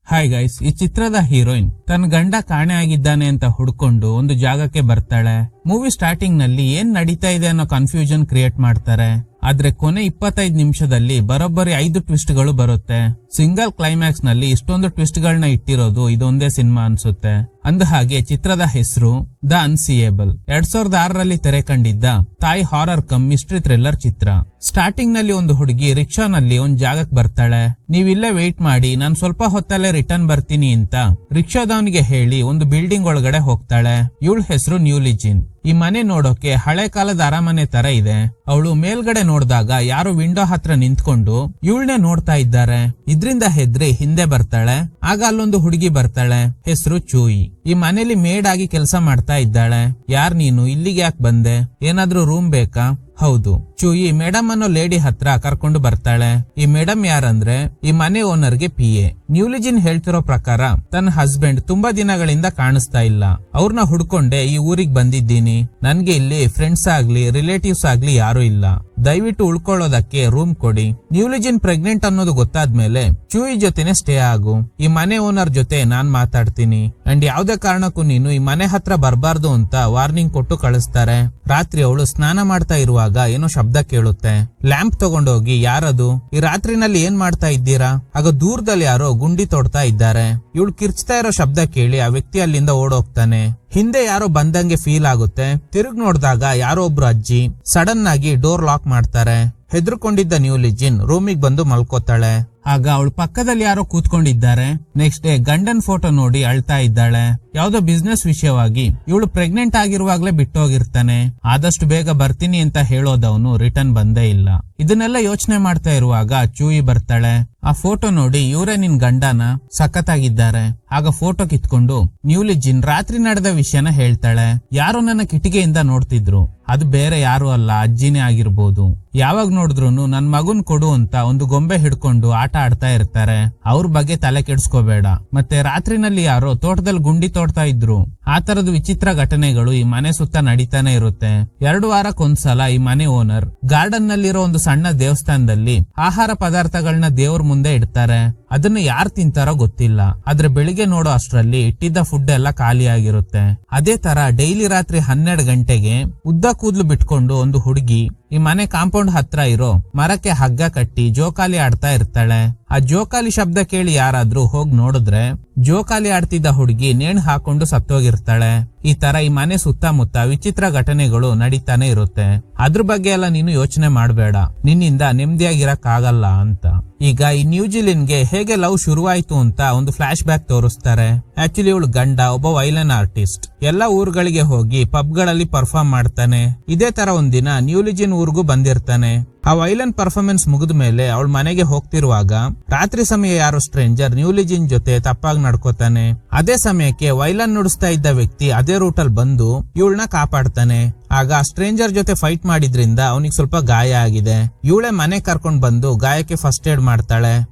Hi guys, ಈ ಚಿತ್ರದ heroine ತನ್ನ ಗಂಡ ಕಾಣೆ ಆಗಿದ್ದಾನೆ ಅಂತ ಹುಡ್ಕೊಂಡು ಒಂದು ಜಾಗಕ್ಕೆ ಬರ್ತಾಳೆ. ಮೂವಿ ಸ್ಟಾರ್ಟಿಂಗ್ ನಲ್ಲಿ ಏನ್ ನಡೀತಾ ಇದೆ ಅನ್ನೋ ಕನ್ಫ್ಯೂಷನ್ ಕ್ರಿಯೇಟ್ ಮಾಡ್ತಾರೆ. ಆದ್ರೆ ಕೊನೆ 25 ನಿಮಿಷದಲ್ಲಿ ಬರೋಬ್ಬರಿ 5 ಟ್ವಿಸ್ಟ್ ಗಳು ಬರುತ್ತೆ. ಸಿಂಗಲ್ ಕ್ಲೈಮ್ಯಾಕ್ಸ್ ನಲ್ಲಿ ಇಷ್ಟೊಂದು ಟ್ವಿಸ್ಟ್ ಗಳನ್ನ ಇಟ್ಟಿರೋದು ಇದೊಂದೇ ಸಿನಿಮಾ ಅನ್ಸುತ್ತೆ. ಅಂದ ಹಾಗೆ ಚಿತ್ರದ ಹೆಸರು ದ ಅನ್ಸಿಯೇಬಲ್. 2006ರಲ್ಲಿ ತೆರೆ ಕಂಡಿದ್ದ ತಾಯಿ ಹಾರರ್ ಕಮ್ ಮಿಸ್ಟ್ರಿ ಥ್ರಿಲ್ಲರ್ ಚಿತ್ರ. ಸ್ಟಾರ್ಟಿಂಗ್ ನಲ್ಲಿ ಒಂದು ಹುಡುಗಿ ರಿಕ್ಷಾನಲ್ಲಿ ಒಂದ್ ಜಾಗಕ್ಕೆ ಬರ್ತಾಳೆ. ನೀವಿಲ್ಲೇ ವೇಟ್ ಮಾಡಿ, ನಾನ್ ಸ್ವಲ್ಪ ಹೊತ್ತಲ್ಲೇ ರಿಟರ್ನ್ ಬರ್ತೀನಿ ಅಂತ ರಿಕ್ಷಾದವನಿಗೆ ಹೇಳಿ ಒಂದು ಬಿಲ್ಡಿಂಗ್ ಒಳಗಡೆ ಹೋಗ್ತಾಳೆ. ಇವಳ ಹೆಸರು ನ್ಯೂಲಿಜಿನ್. ಈ ಮನೆ ನೋಡೋಕೆ ಹಳೆ ಕಾಲದ ಅರಮನೆ ತರ ಇದೆ. ಅವಳು ಮೇಲ್ಗಡೆ ನೋಡಿದಾಗ ಯಾರೋ ವಿಂಡೋ ಹತ್ರ ನಿಂತ್ಕೊಂಡು ಇವಳನ್ನೇ ನೋಡ್ತಾ ಇದ್ದಾರೆ. ಇದ್ರಿಂದ ಹೆದ್ರಿ ಹಿಂದೆ ಬರ್ತಾಳೆ. ಆಗ ಅಲ್ಲೊಂದು ಹುಡುಗಿ ಬರ್ತಾಳೆ, ಹೆಸರು ಚೂಯಿ. ಈ ಮನೇಲಿ ಮೇಡ್ ಆಗಿ ಕೆಲಸ ಮಾಡ್ತಾ ಇದ್ದಾಳೆ. ಯಾರ್ ನೀನು, ಇಲ್ಲಿಗೆ ಯಾಕೆ ಬಂದೆ, ಏನಾದ್ರೂ ರೂಮ್ ಬೇಕಾ? ಹೌದು. ಚೂಯಿ ಮೇಡಮ್ ಅನ್ನೋ ಲೇಡಿ ಹತ್ರ ಕರ್ಕೊಂಡು ಬರ್ತಾಳೆ. ಈ ಮೇಡಮ್ ಯಾರಂದ್ರೆ ಈ ಮನೆ ಓನರ್ಗೆ PA. ನ್ಯೂಲಿಜಿನ್ ಹೇಳ್ತಿರೋ ಪ್ರಕಾರ ತನ್ನ ಹಸ್ಬೆಂಡ್ ತುಂಬಾ ದಿನಗಳಿಂದ ಕಾಣಿಸ್ತಾ ಇಲ್ಲ. ಅವ್ರನ್ನ ಹುಡ್ಕೊಂಡೆ ಈ ಊರಿಗೆ ಬಂದಿದ್ದೀನಿ. ನನ್ಗೆ ಇಲ್ಲಿ ಫ್ರೆಂಡ್ಸ್ ಆಗ್ಲಿ ರಿಲೇಟಿವ್ಸ್ ಆಗ್ಲಿ ಯಾರು ಇಲ್ಲ. ದಯವಿಟ್ಟು ಉಳ್ಕೊಳ್ಳೋದಕ್ಕೆ ರೂಮ್ ಕೊಡಿ. ನ್ಯೂಲಿಜಿನ್ ಪ್ರೆಗ್ನೆಂಟ್ ಅನ್ನೋದು ಗೊತ್ತಾದ್ಮೇಲೆ ಚೂಯಿ ಜೊತೆನೆ ಸ್ಟೇ ಆಗು. ಈ ಮನೆ ಓನರ್ ಜೊತೆ ನಾನ್ ಮಾತಾಡ್ತೀನಿ. ಅಂಡ್ ಯಾವ್ದೇ ಕಾರಣಕ್ಕೂ ನೀನು ಈ ಮನೆ ಹತ್ರ ಬರಬಾರ್ದು ಅಂತ ವಾರ್ನಿಂಗ್ ಕೊಟ್ಟು ಕಳಿಸ್ತಾರೆ. ರಾತ್ರಿ ಅವಳು ಸ್ನಾನ ಮಾಡ್ತಾ ಇರುವಾಗ ಏನೋ ಶಬ್ದ ಕೇಳುತ್ತೆ. ಲ್ಯಾಂಪ್ ತಗೊಂಡೋಗಿ ಯಾರದು, ಈ ರಾತ್ರಿನಲ್ಲಿ ಏನ್ ಮಾಡ್ತಾ ಇದ್ದೀರಾ? ಆಗ ದೂರದಲ್ಲಿ ಯಾರೋ ಗುಂಡಿ ತೋಡ್ತಾ ಇದ್ದಾರೆ. ಇವಳು ಕಿರ್ಚ್ತಾ ಇರೋ ಶಬ್ದ ಕೇಳಿ ಆ ವ್ಯಕ್ತಿ ಅಲ್ಲಿಂದ ಓಡೋಗ್ತಾನೆ. ಹಿಂದೆ ಯಾರೋ ಬಂದಂಗೆ ಫೀಲ್ ಆಗುತ್ತೆ. ತಿರುಗ್ ನೋಡಿದಾಗ ಯಾರೋ ಒಬ್ರು ಅಜ್ಜಿ ಸಡನ್ ಆಗಿ ಡೋರ್ ಲಾಕ್ ಮಾಡ್ತಾರೆ. ಹೆದರ್ಕೊಂಡಿದ್ದ ನ್ಯೂಲಿಜಿನ್ ರೂಮಿಗೆ ಬಂದು ಮಲ್ಕೋತಾಳೆ. ಆಗ ಅವಳು ಪಕ್ಕದಲ್ಲಿ ಯಾರೋ ಕೂತ್ಕೊಂಡಿದ್ದಾರೆ. ನೆಕ್ಸ್ಟ್ ಡೇ ಗಂಡನ್ ಫೋಟೋ ನೋಡಿ ಅಳ್ತಾ ಇದ್ದಾಳೆ. ಯಾವ್ದೋ ಬಿಸ್ನೆಸ್ ವಿಷಯವಾಗಿ ಇವಳು ಪ್ರೆಗ್ನೆಂಟ್ ಆಗಿರುವಾಗ್ಲೇ ಬಿಟ್ಟೋಗಿರ್ತಾನೆ. ಆದಷ್ಟು ಬೇಗ ಬರ್ತೀನಿ ಅಂತ ಹೇಳೋದವನು ರಿಟರ್ನ್ ಬಂದೇ ಇಲ್ಲ. ಇದನ್ನೆಲ್ಲ ಯೋಚನೆ ಮಾಡ್ತಾ ಇರುವಾಗ ಚೂಯಿ ಬರ್ತಾಳೆ. ಆ ಫೋಟೋ ನೋಡಿ ಇವರೇ ನಿನ್ ಗಂಡನ, ಸಖತ್ತಾಗಿದ್ದಾರೆ. ಆಗ ಫೋಟೋ ಕಿತ್ಕೊಂಡು ನ್ಯೂಲಿಜಿನ್ ರಾತ್ರಿ ನಡೆದ ವಿಷಯನ ಹೇಳ್ತಾಳೆ. ಯಾರೋ ನನ್ನ ಕಿಟಿಕೆಯಿಂದ ನೋಡ್ತಿದ್ರು, ಅದು ಬೇರೆ ಯಾರು ಅಲ್ಲ, ಅಜ್ಜಿನೇ ಆಗಿರ್ಬೋದು. ಯಾವಾಗ ನೋಡಿದ್ರು ನನ್ ಮಗುನ್ ಕೊಡು ಅಂತ ಒಂದು ಗೊಂಬೆ ಹಿಡ್ಕೊಂಡು ಆಟ ಆಡ್ತಾ ಇರ್ತಾರೆ. ಅವ್ರ ಬಗ್ಗೆ ತಲೆ ಕೆಡ್ಸ್ಕೋಬೇಡ. ಮತ್ತೆ ರಾತ್ರಿನಲ್ಲಿ ಯಾರೋ ತೋಟದಲ್ಲಿ ಗುಂಡಿ ತೋಡ್ತಾ ಇದ್ರು. ಆ ತರದ ವಿಚಿತ್ರ ಘಟನೆಗಳು ಈ ಮನೆ ಸುತ್ತ ನಡೀತಾನೆ ಇರುತ್ತೆ. 2 ವಾರಕ್ಕೊಂದ್ಸಲ ಈ ಮನೆ ಓನರ್ ಗಾರ್ಡನ್ ನಲ್ಲಿರೋ ಒಂದು ಸಣ್ಣ ದೇವಸ್ಥಾನದಲ್ಲಿ ಆಹಾರ ಪದಾರ್ಥಗಳನ್ನ ದೇವ್ರ ಮುಂದೆ ಇಡ್ತಾರೆ. ಅದನ್ನ ಯಾರು ತಿಂತಾರೋ ಗೊತ್ತಿಲ್ಲ. ಆದ್ರೆ ಬೆಳಿಗ್ಗೆ ನೋಡೋ ಅಷ್ಟ್ರಲ್ಲಿ ಇಟ್ಟಿದ್ದ ಫುಡ್ ಎಲ್ಲ ಖಾಲಿ ಆಗಿರುತ್ತೆ. ಅದೇ ತರ ಡೈಲಿ ರಾತ್ರಿ 12 ಗಂಟೆಗೆ ಉದ್ದ ಕೂದ್ಲು ಬಿಟ್ಕೊಂಡು ಒಂದು ಹುಡುಗಿ ಈ ಮನೆ ಕಾಂಪೌಂಡ್ ಹತ್ರ ಇರೋ ಮರಕ್ಕೆ ಹಗ್ಗ ಕಟ್ಟಿ ಜೋಕಾಲಿ ಆಡ್ತಾ ಇರ್ತಾಳೆ. ಆ ಜೋಕಾಲಿ ಶಬ್ದ ಕೇಳಿ ಯಾರಾದ್ರೂ ಹೋಗ್ ನೋಡಿದ್ರೆ ಜೋಕಾಲಿ ಆಡ್ತಿದ್ದ ಹುಡುಗಿ ನೇಣು ಹಾಕೊಂಡು ಸತ್ತೋಗಿರ್ತಾಳೆ. ಈ ತರ ಈ ಮನೆ ಸುತ್ತಮುತ್ತ ವಿಚಿತ್ರ ಘಟನೆಗಳು ನಡೀತಾನೆ ಇರುತ್ತೆ. ಅದ್ರ ಬಗ್ಗೆ ಎಲ್ಲ ನೀನು ಯೋಚನೆ ಮಾಡ್ಬೇಡ, ನಿನ್ನಿಂದ ನೆಮ್ಮದಿಯಾಗಿರಕ್ ಆಗಲ್ಲ ಅಂತ. ಈಗ ಈ ನ್ಯೂಜಿಲಿನ್ಗೆ ಹೇಗೆ ಲವ್ ಶುರುವಾಯ್ತು ಅಂತ ಒಂದು ಫ್ಲಾಶ್ ಬ್ಯಾಕ್ ತೋರಿಸ್ತಾರೆ. ಆಕ್ಚುಲಿ ಇವಳು ಗಂಡ ಒಬ್ಬ ವೈಲನ್ ಆರ್ಟಿಸ್ಟ್. ಎಲ್ಲಾ ಊರುಗಳಿಗೆ ಹೋಗಿ ಪಬ್ಗಳಲ್ಲಿ ಪರ್ಫಾರ್ಮ್ ಮಾಡ್ತಾನೆ. ಇದೇ ತರ ಒಂದಿನ ನ್ಯೂಲಿಜಿನ್ ಊರ್ಗೂ ಬಂದಿರ್ತಾನೆ. ಆ ವೈಲನ್ ಪರ್ಫಾರ್ಮೆನ್ಸ್ ಮುಗಿದ ಮೇಲೆ ಅವಳ ಮನೆಗೆ ಹೋಗ್ತಿರುವಾಗ ರಾತ್ರಿ ಸಮಯ ಯಾರೋ ಸ್ಟ್ರೇಂಜರ್ ನ್ಯೂಲಿಜಿನ್ ಜೊತೆ ತಪ್ಪಾಗಿ ನಡ್ಕೋತಾನೆ. ಅದೇ ಸಮಯಕ್ಕೆ ವೈಲನ್ ನುಡಿಸ್ತಾ ಇದ್ದ ವ್ಯಕ್ತಿ ಅದೇ ರೂಟಲ್ಲಿ ಬಂದು ಇವಳನ್ನ ಕಾಪಾಡ್ತಾನೆ. ಆಗ ಸ್ಟ್ರೇಂಜರ್ ಜೊತೆ ಫೈಟ್ ಮಾಡಿದ್ರಿಂದ ಅವನಿಗೆ ಸ್ವಲ್ಪ ಗಾಯ ಆಗಿದೆ. ಇವಳೆ ಮನೆ ಕರ್ಕೊಂಡ್ ಬಂದು ಗಾಯಕ್ಕೆ ಫಸ್ಟ್ ಏಡ್ ಮಾಡ್ತಾಳೆ.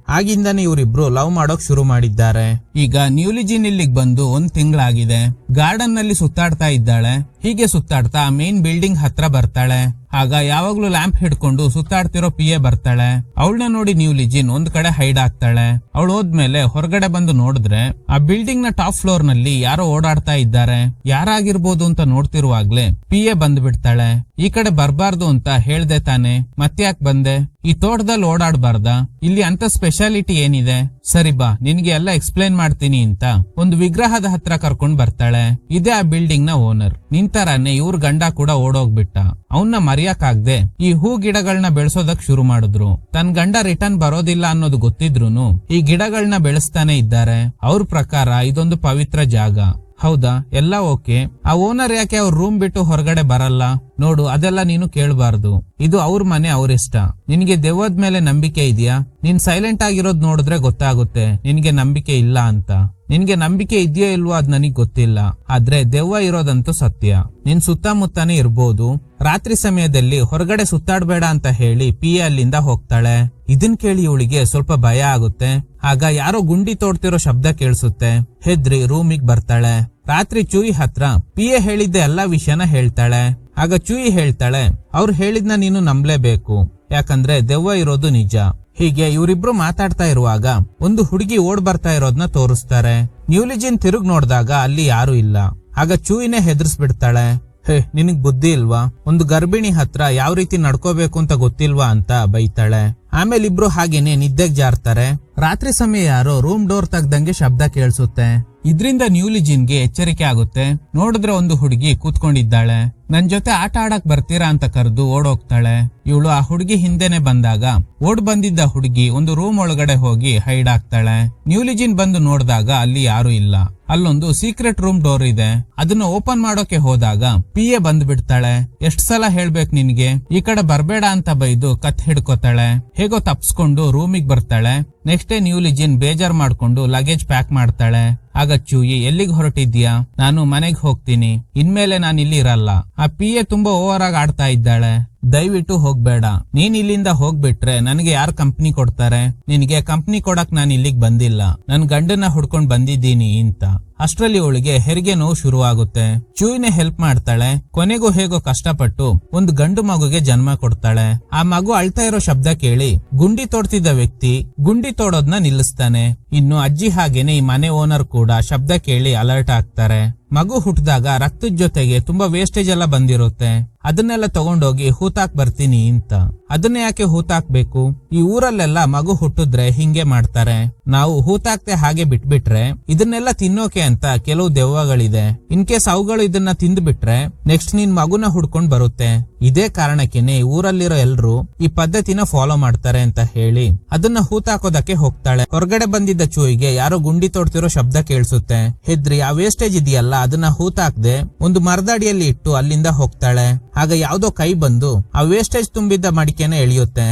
ಆಗಿಂದಾನೆ ಇವರಿಬ್ರು ಲವ್ ಮಾಡೋಕ್ ಶುರು ಮಾಡಿದ್ದಾರೆ. ಈಗ ನ್ಯೂಲಿಜಿನ್ ಇಲ್ಲಿಗೆ ಬಂದು 1 ತಿಂಗಳಾಗಿದೆ. ಗಾರ್ಡನ್ ನಲ್ಲಿ ಸುತ್ತಾಡ್ತಾ ಇದ್ದಾಳೆ. ಹೀಗೆ ಸುತ್ತಾಡ್ತಾ ಮೇನ್ ಬಿಲ್ಡಿಂಗ್ ಹತ್ರ ಬರ್ತಾಳೆ. ಆಗ ಯಾವಾಗ್ಲೂ ಲ್ಯಾಂಪ್ ಹಿಡ್ಕೊಂಡು ಸುತ್ತಾಡ್ತಿರೋ PA ಬರ್ತಾಳೆ. ಅವಳನ್ನ ನೋಡಿ ನ್ಯೂಲಿಜಿನ್ ಒಂದ್ ಕಡೆ ಹೈಡ್ ಆಗ್ತಾಳೆ. ಅವಳು ಹೋದ್ಮೇಲೆ ಹೊರಗಡೆ ಬಂದು ನೋಡಿದ್ರೆ ಆ ಬಿಲ್ಡಿಂಗ್ ನ ಟಾಪ್ ಫ್ಲೋರ್ ನಲ್ಲಿ ಯಾರೋ ಓಡಾಡ್ತಾ ಇದ್ದಾರೆ. ಯಾರಾಗಿರ್ಬೋದು ಅಂತ ನೋಡ್ತಿರುವಾಗ್ಲೇ PA ಬಂದ್ಬಿಡ್ತಾಳೆ. ಈ ಕಡೆ ಬರ್ಬಾರ್ದು ಅಂತ ಹೇಳ್ದೆ ತಾನೆ, ಮತ್ತ್ಯಾಕ್ ಬಂದೆ? ಈ ತೋಟದಲ್ಲಿ ಓಡಾಡ್ಬಾರ್ದ? ಇಲ್ಲಿ ಅಂತ ಸ್ಪೆಷಾಲಿಟಿ ಏನಿದೆ? ಸರಿ ಬಾ, ನಿನ್ಗೆ ಎಲ್ಲ ಎಕ್ಸ್ಪ್ಲೈನ್ ಮಾಡ್ತೀನಿ ಅಂತ ಒಂದು ವಿಗ್ರಹದ ಹತ್ರ ಕರ್ಕೊಂಡ್ ಬರ್ತಾಳೆ. ಇದೇ ಆ ಬಿಲ್ಡಿಂಗ್ ನ ಓನರ್. ನಿಂತರಾನೆ ಇವ್ರ ಗಂಡ ಕೂಡ ಓಡೋಗ್ಬಿಟ್ಟ. ಅವನ್ನ ಮರೆಯಕ್ಕಾಗ್ದೆ ಈ ಹೂ ಗಿಡಗಳನ್ನ ಬೆಳೆಸೋದಕ್ ಶುರು ಮಾಡಿದ್ರು. ತನ್ ಗಂಡ ರಿಟರ್ನ್ ಬರೋದಿಲ್ಲ ಅನ್ನೋದು ಗೊತ್ತಿದ್ರುನು ಈ ಗಿಡಗಳನ್ನ ಬೆಳೆಸ್ತಾನೆ ಇದ್ದಾರೆ. ಅವ್ರ ಪ್ರಕಾರ ಇದೊಂದು ಪವಿತ್ರ ಜಾಗ. ಹೌದಾ, ಎಲ್ಲ ಓಕೆ. ಆ ಓನರ್ ಯಾಕೆ ಅವ್ರ ರೂಮ್ ಬಿಟ್ಟು ಹೊರಗಡೆ ಬರಲ್ಲ? ನೋಡು, ಅದೆಲ್ಲ ನೀನು ಕೇಳಬಾರ್ದು. ಇದು ಅವ್ರ ಮನೆ, ಅವ್ರಿಷ್ಟ. ನಿನ್ಗೆ ದೆವ್ವದ ಮೇಲೆ ನಂಬಿಕೆ ಇದೆಯಾ? ನೀನ್ ಸೈಲೆಂಟ್ ಆಗಿರೋದ್ ನೋಡಿದ್ರೆ ಗೊತ್ತಾಗುತ್ತೆ ನಿನ್ಗೆ ನಂಬಿಕೆ ಇಲ್ಲ ಅಂತ. ನಿನ್ಗೆ ನಂಬಿಕೆ ಇದೆಯೋ ಇಲ್ವೋ ಅದ್ ನನಗ್ ಗೊತ್ತಿಲ್ಲ. ಆದ್ರೆ ದೆವ್ವ ಇರೋದಂತೂ ಸತ್ಯ. ನಿನ್ ಸುತ್ತಮುತ್ತಾನೆ ಇರ್ಬೋದು. ರಾತ್ರಿ ಸಮಯದಲ್ಲಿ ಹೊರಗಡೆ ಸುತ್ತಾಡ್ಬೇಡ ಅಂತ ಹೇಳಿ PA ಅಲ್ಲಿಂದ ಹೋಗ್ತಾಳೆ. ಇದನ್ ಕೇಳಿ ಇವಳಿಗೆ ಸ್ವಲ್ಪ ಭಯ ಆಗುತ್ತೆ. ಆಗ ಯಾರೋ ಗುಂಡಿ ತೋಡ್ತಿರೋ ಶಬ್ದ ಕೇಳಿಸುತ್ತೆ. ಹೆದ್ರಿ ರೂಮಿಗ್ ಬರ್ತಾಳೆ. ರಾತ್ರಿ ಚೂಯಿ ಹತ್ರ PA ಹೇಳಿದ್ದ ಎಲ್ಲಾ ವಿಷಯನ ಹೇಳ್ತಾಳೆ. ಆಗ ಚೂಯಿ ಹೇಳ್ತಾಳೆ, ಅವ್ರು ಹೇಳಿದ್ನ ನೀನು ನಂಬಲೇಬೇಕು. ಯಾಕಂದ್ರೆ ದೆವ್ವ ಇರೋದು ನಿಜ. ಹೀಗೆ ಇವರಿಬ್ರು ಮಾತಾಡ್ತಾ ಇರುವಾಗ ಒಂದು ಹುಡುಗಿ ಓಡ್ ಬರ್ತಾ ಇರೋದ್ನ ತೋರಿಸ್ತಾರೆ. ನ್ಯೂಲಿಜಿನ್ ತಿರುಗ್ ನೋಡಿದಾಗ ಅಲ್ಲಿ ಯಾರು ಇಲ್ಲ. ಆಗ ಚೂಯಿನೇ ಹೆದರ್ಸ್ಬಿಡ್ತಾಳೆ. ಹೇ, ನಿನಗ್ ಬುದ್ಧಿ ಇಲ್ವಾ? ಒಂದು ಗರ್ಭಿಣಿ ಹತ್ರ ಯಾವ ರೀತಿ ನಡ್ಕೋಬೇಕು ಅಂತ ಗೊತ್ತಿಲ್ವಾ ಅಂತ ಬೈತಾಳೆ. ಆಮೇಲೆ ಇಬ್ರು ಹಾಗೇನೆ ನಿದ್ದೆಗ್ ಜಾರ್ತಾರೆ. ರಾತ್ರಿ ಸಮಯ ಯಾರೋ ರೂಮ್ ಡೋರ್ ತೆಗ್ದಂಗೆ ಶಬ್ದ ಕೇಳಿಸುತ್ತೆ. ಇದ್ರಿಂದ ನ್ಯೂಲಿಜಿನ್ಗೆ ಎಚ್ಚರಿಕೆ ಆಗುತ್ತೆ. ನೋಡಿದ್ರೆ ಒಂದು ಹುಡುಗಿ ಕೂತ್ಕೊಂಡಿದ್ದಾಳೆ. ನನ್ ಜೊತೆ ಆಟ ಆಡಕ್ ಬರ್ತೀರಾ ಅಂತ ಕರೆದು ಓಡೋಗ್ತಾಳೆ. ಇವಳು ಆ ಹುಡುಗಿ ಹಿಂದೆನೆ ಬಂದಾಗ ಓಡ್ ಬಂದಿದ್ದ ಹುಡುಗಿ ಒಂದು ರೂಮ್ ಒಳಗಡೆ ಹೋಗಿ ಹೈಡ್ ಆಗ್ತಾಳೆ. ನ್ಯೂಲಿಜಿನ್ ಬಂದು ನೋಡಿದಾಗ ಅಲ್ಲಿ ಯಾರು ಇಲ್ಲ. ಅಲ್ಲೊಂದು ಸೀಕ್ರೆಟ್ ರೂಮ್ ಡೋರ್ ಇದೆ. ಅದನ್ನ ಓಪನ್ ಮಾಡೋಕೆ ಹೋದಾಗ PA ಬಂದ್ ಬಿಡ್ತಾಳೆ. ಎಷ್ಟ್ ಸಲ ಹೇಳ್ಬೇಕು ನಿನ್ಗೆ, ಈ ಕಡೆ ಬರ್ಬೇಡ ಅಂತ ಬೈದು ಕತ್ ಹಿಡ್ಕೋತಾಳೆ. ಹೇಗೋ ತಪ್ಸ್ಕೊಂಡು ರೂಮಿಗ್ ಬರ್ತಾಳೆ. ನೆಕ್ಸ್ಟ್ ಡೇ ನ್ಯೂಲಿಜಿನ್ ಬೇಜಾರ್ ಮಾಡ್ಕೊಂಡು ಲಗೇಜ್ ಪ್ಯಾಕ್ ಮಾಡ್ತಾಳೆ. ಆಗ ಚೂಯಿ, ಎಲ್ಲಿಗ್ ಹೊರಟಿದ್ಯಾ? ನಾನು ಮನೆಗ್ ಹೋಗ್ತೀನಿ, ಇನ್ಮೇಲೆ ನಾನು ಇಲ್ಲಿ ಇರಲ್ಲ. ಆ PA ತುಂಬಾ ಓವರ್ ಆಗಿ ಆಡ್ತಾ ಇದ್ದಾಳೆ. ದಯವಿಟ್ಟು ಹೋಗ್ಬೇಡ. ನೀನ್ ಇಲ್ಲಿಂದ ಹೋಗ್ಬಿಟ್ರೆ ನನಗೆ ಯಾರು ಕಂಪ್ನಿ ಕೊಡ್ತಾರೆ? ನಿನಗೆ ಕಂಪ್ನಿ ಕೊಡಕ್ ನಾನು ಇಲ್ಲಿಗ್ ಬಂದಿಲ್ಲ, ನನ್ ಗಂಡನ ಹುಡ್ಕೊಂಡ್ ಬಂದಿದ್ದೀನಿ ಅಂತ. ಅಷ್ಟ್ರಲ್ಲಿ ಅವಳಿಗೆ ಹೆರಿಗೆ ನೋವು ಶುರುವಾಗುತ್ತೆ. ಚೂಯಿನೇ ಹೆಲ್ಪ್ ಮಾಡ್ತಾಳೆ. ಕೊನೆಗೂ ಹೇಗೋ ಕಷ್ಟಪಟ್ಟು ಒಂದು ಗಂಡು ಮಗುಗೆ ಜನ್ಮ ಕೊಡ್ತಾಳೆ. ಆ ಮಗು ಅಳ್ತಾ ಇರೋ ಶಬ್ದ ಕೇಳಿ ಗುಂಡಿ ತೋಡ್ತಿದ್ದ ವ್ಯಕ್ತಿ ಗುಂಡಿ ತೋಡೋದ್ನ ನಿಲ್ಲಿಸ್ತಾನೆ. ಇನ್ನು ಅಜ್ಜಿ ಹಾಗೇನೆ ಈ ಮನೆ ಓನರ್ ಕೂಡ ಶಬ್ದ ಕೇಳಿ ಅಲರ್ಟ್ ಆಗ್ತಾರೆ. ಮಗು ಹುಟ್ಟಿದಾಗ ರಕ್ತದ ಜೊತೆಗೆ ತುಂಬಾ ವೇಸ್ಟೇಜ್ ಎಲ್ಲ ಬಂದಿರುತ್ತೆ. ಅದನ್ನೆಲ್ಲ ತಗೊಂಡೋಗಿ ಹೂತಾಕ್ ಬರ್ತೀನಿ ಅಂತ. ಅದನ್ನ ಯಾಕೆ ಹೂತಾಕ್ಬೇಕು? ಈ ಊರಲ್ಲೆಲ್ಲ ಮಗು ಹುಟ್ಟಿದ್ರೆ ಹಿಂಗೆ ಮಾಡ್ತಾರೆ. ನಾವು ಹೂತಾಕ್ತೆ ಹಾಗೆ ಬಿಟ್ಬಿಟ್ರೆ ಇದನ್ನೆಲ್ಲ ತಿನ್ನೋಕೆ ಅಂತ ಕೆಲವು ದೆವ್ವಗಳಿದೆ. ಇನ್ ಕೇಸ್ ಅವುಗಳು ಇದನ್ನ ತಿಂದ್ಬಿಟ್ರೆ ನೆಕ್ಸ್ಟ್ ನಿನ್ ಮಗುನ ಹುಡ್ಕೊಂಡ್ ಬರುತ್ತೆ. ಇದೇ ಕಾರಣಕ್ಕೇನೆ ಊರಲ್ಲಿರೋ ಎಲ್ರು ಈ ಪದ್ಧತಿನ ಫಾಲೋ ಮಾಡ್ತಾರೆ ಅಂತ ಹೇಳಿ ಅದನ್ನ ಹೂತಾಕೋದಕ್ಕೆ ಹೋಗ್ತಾಳೆ. ಹೊರಗಡೆ ಬಂದಿದ್ದ ಚೂಯಿಗೆ ಯಾರೋ ಗುಂಡಿ ತೋಡ್ತಿರೋ ಶಬ್ದ ಕೇಳಿಸುತ್ತೆ. ಹೆದ್ರಿ ಆ ವೇಸ್ಟೇಜ್ ಇದೆಯಲ್ಲ ಅದನ್ನ ಹೂತಾಕ್ದೆ ಒಂದು ಮರದಡಿಯಲ್ಲಿ ಇಟ್ಟು ಅಲ್ಲಿಂದ ಹೋಗ್ತಾಳೆ. ಆಗ ಯಾವ್ದೋ ಕೈ ಬಂದು ಆ ವೇಸ್ಟೇಜ್ ತುಂಬಿದ್ದ ಮಡಿಕೆನ ಎಳೆಯುತ್ತೆ.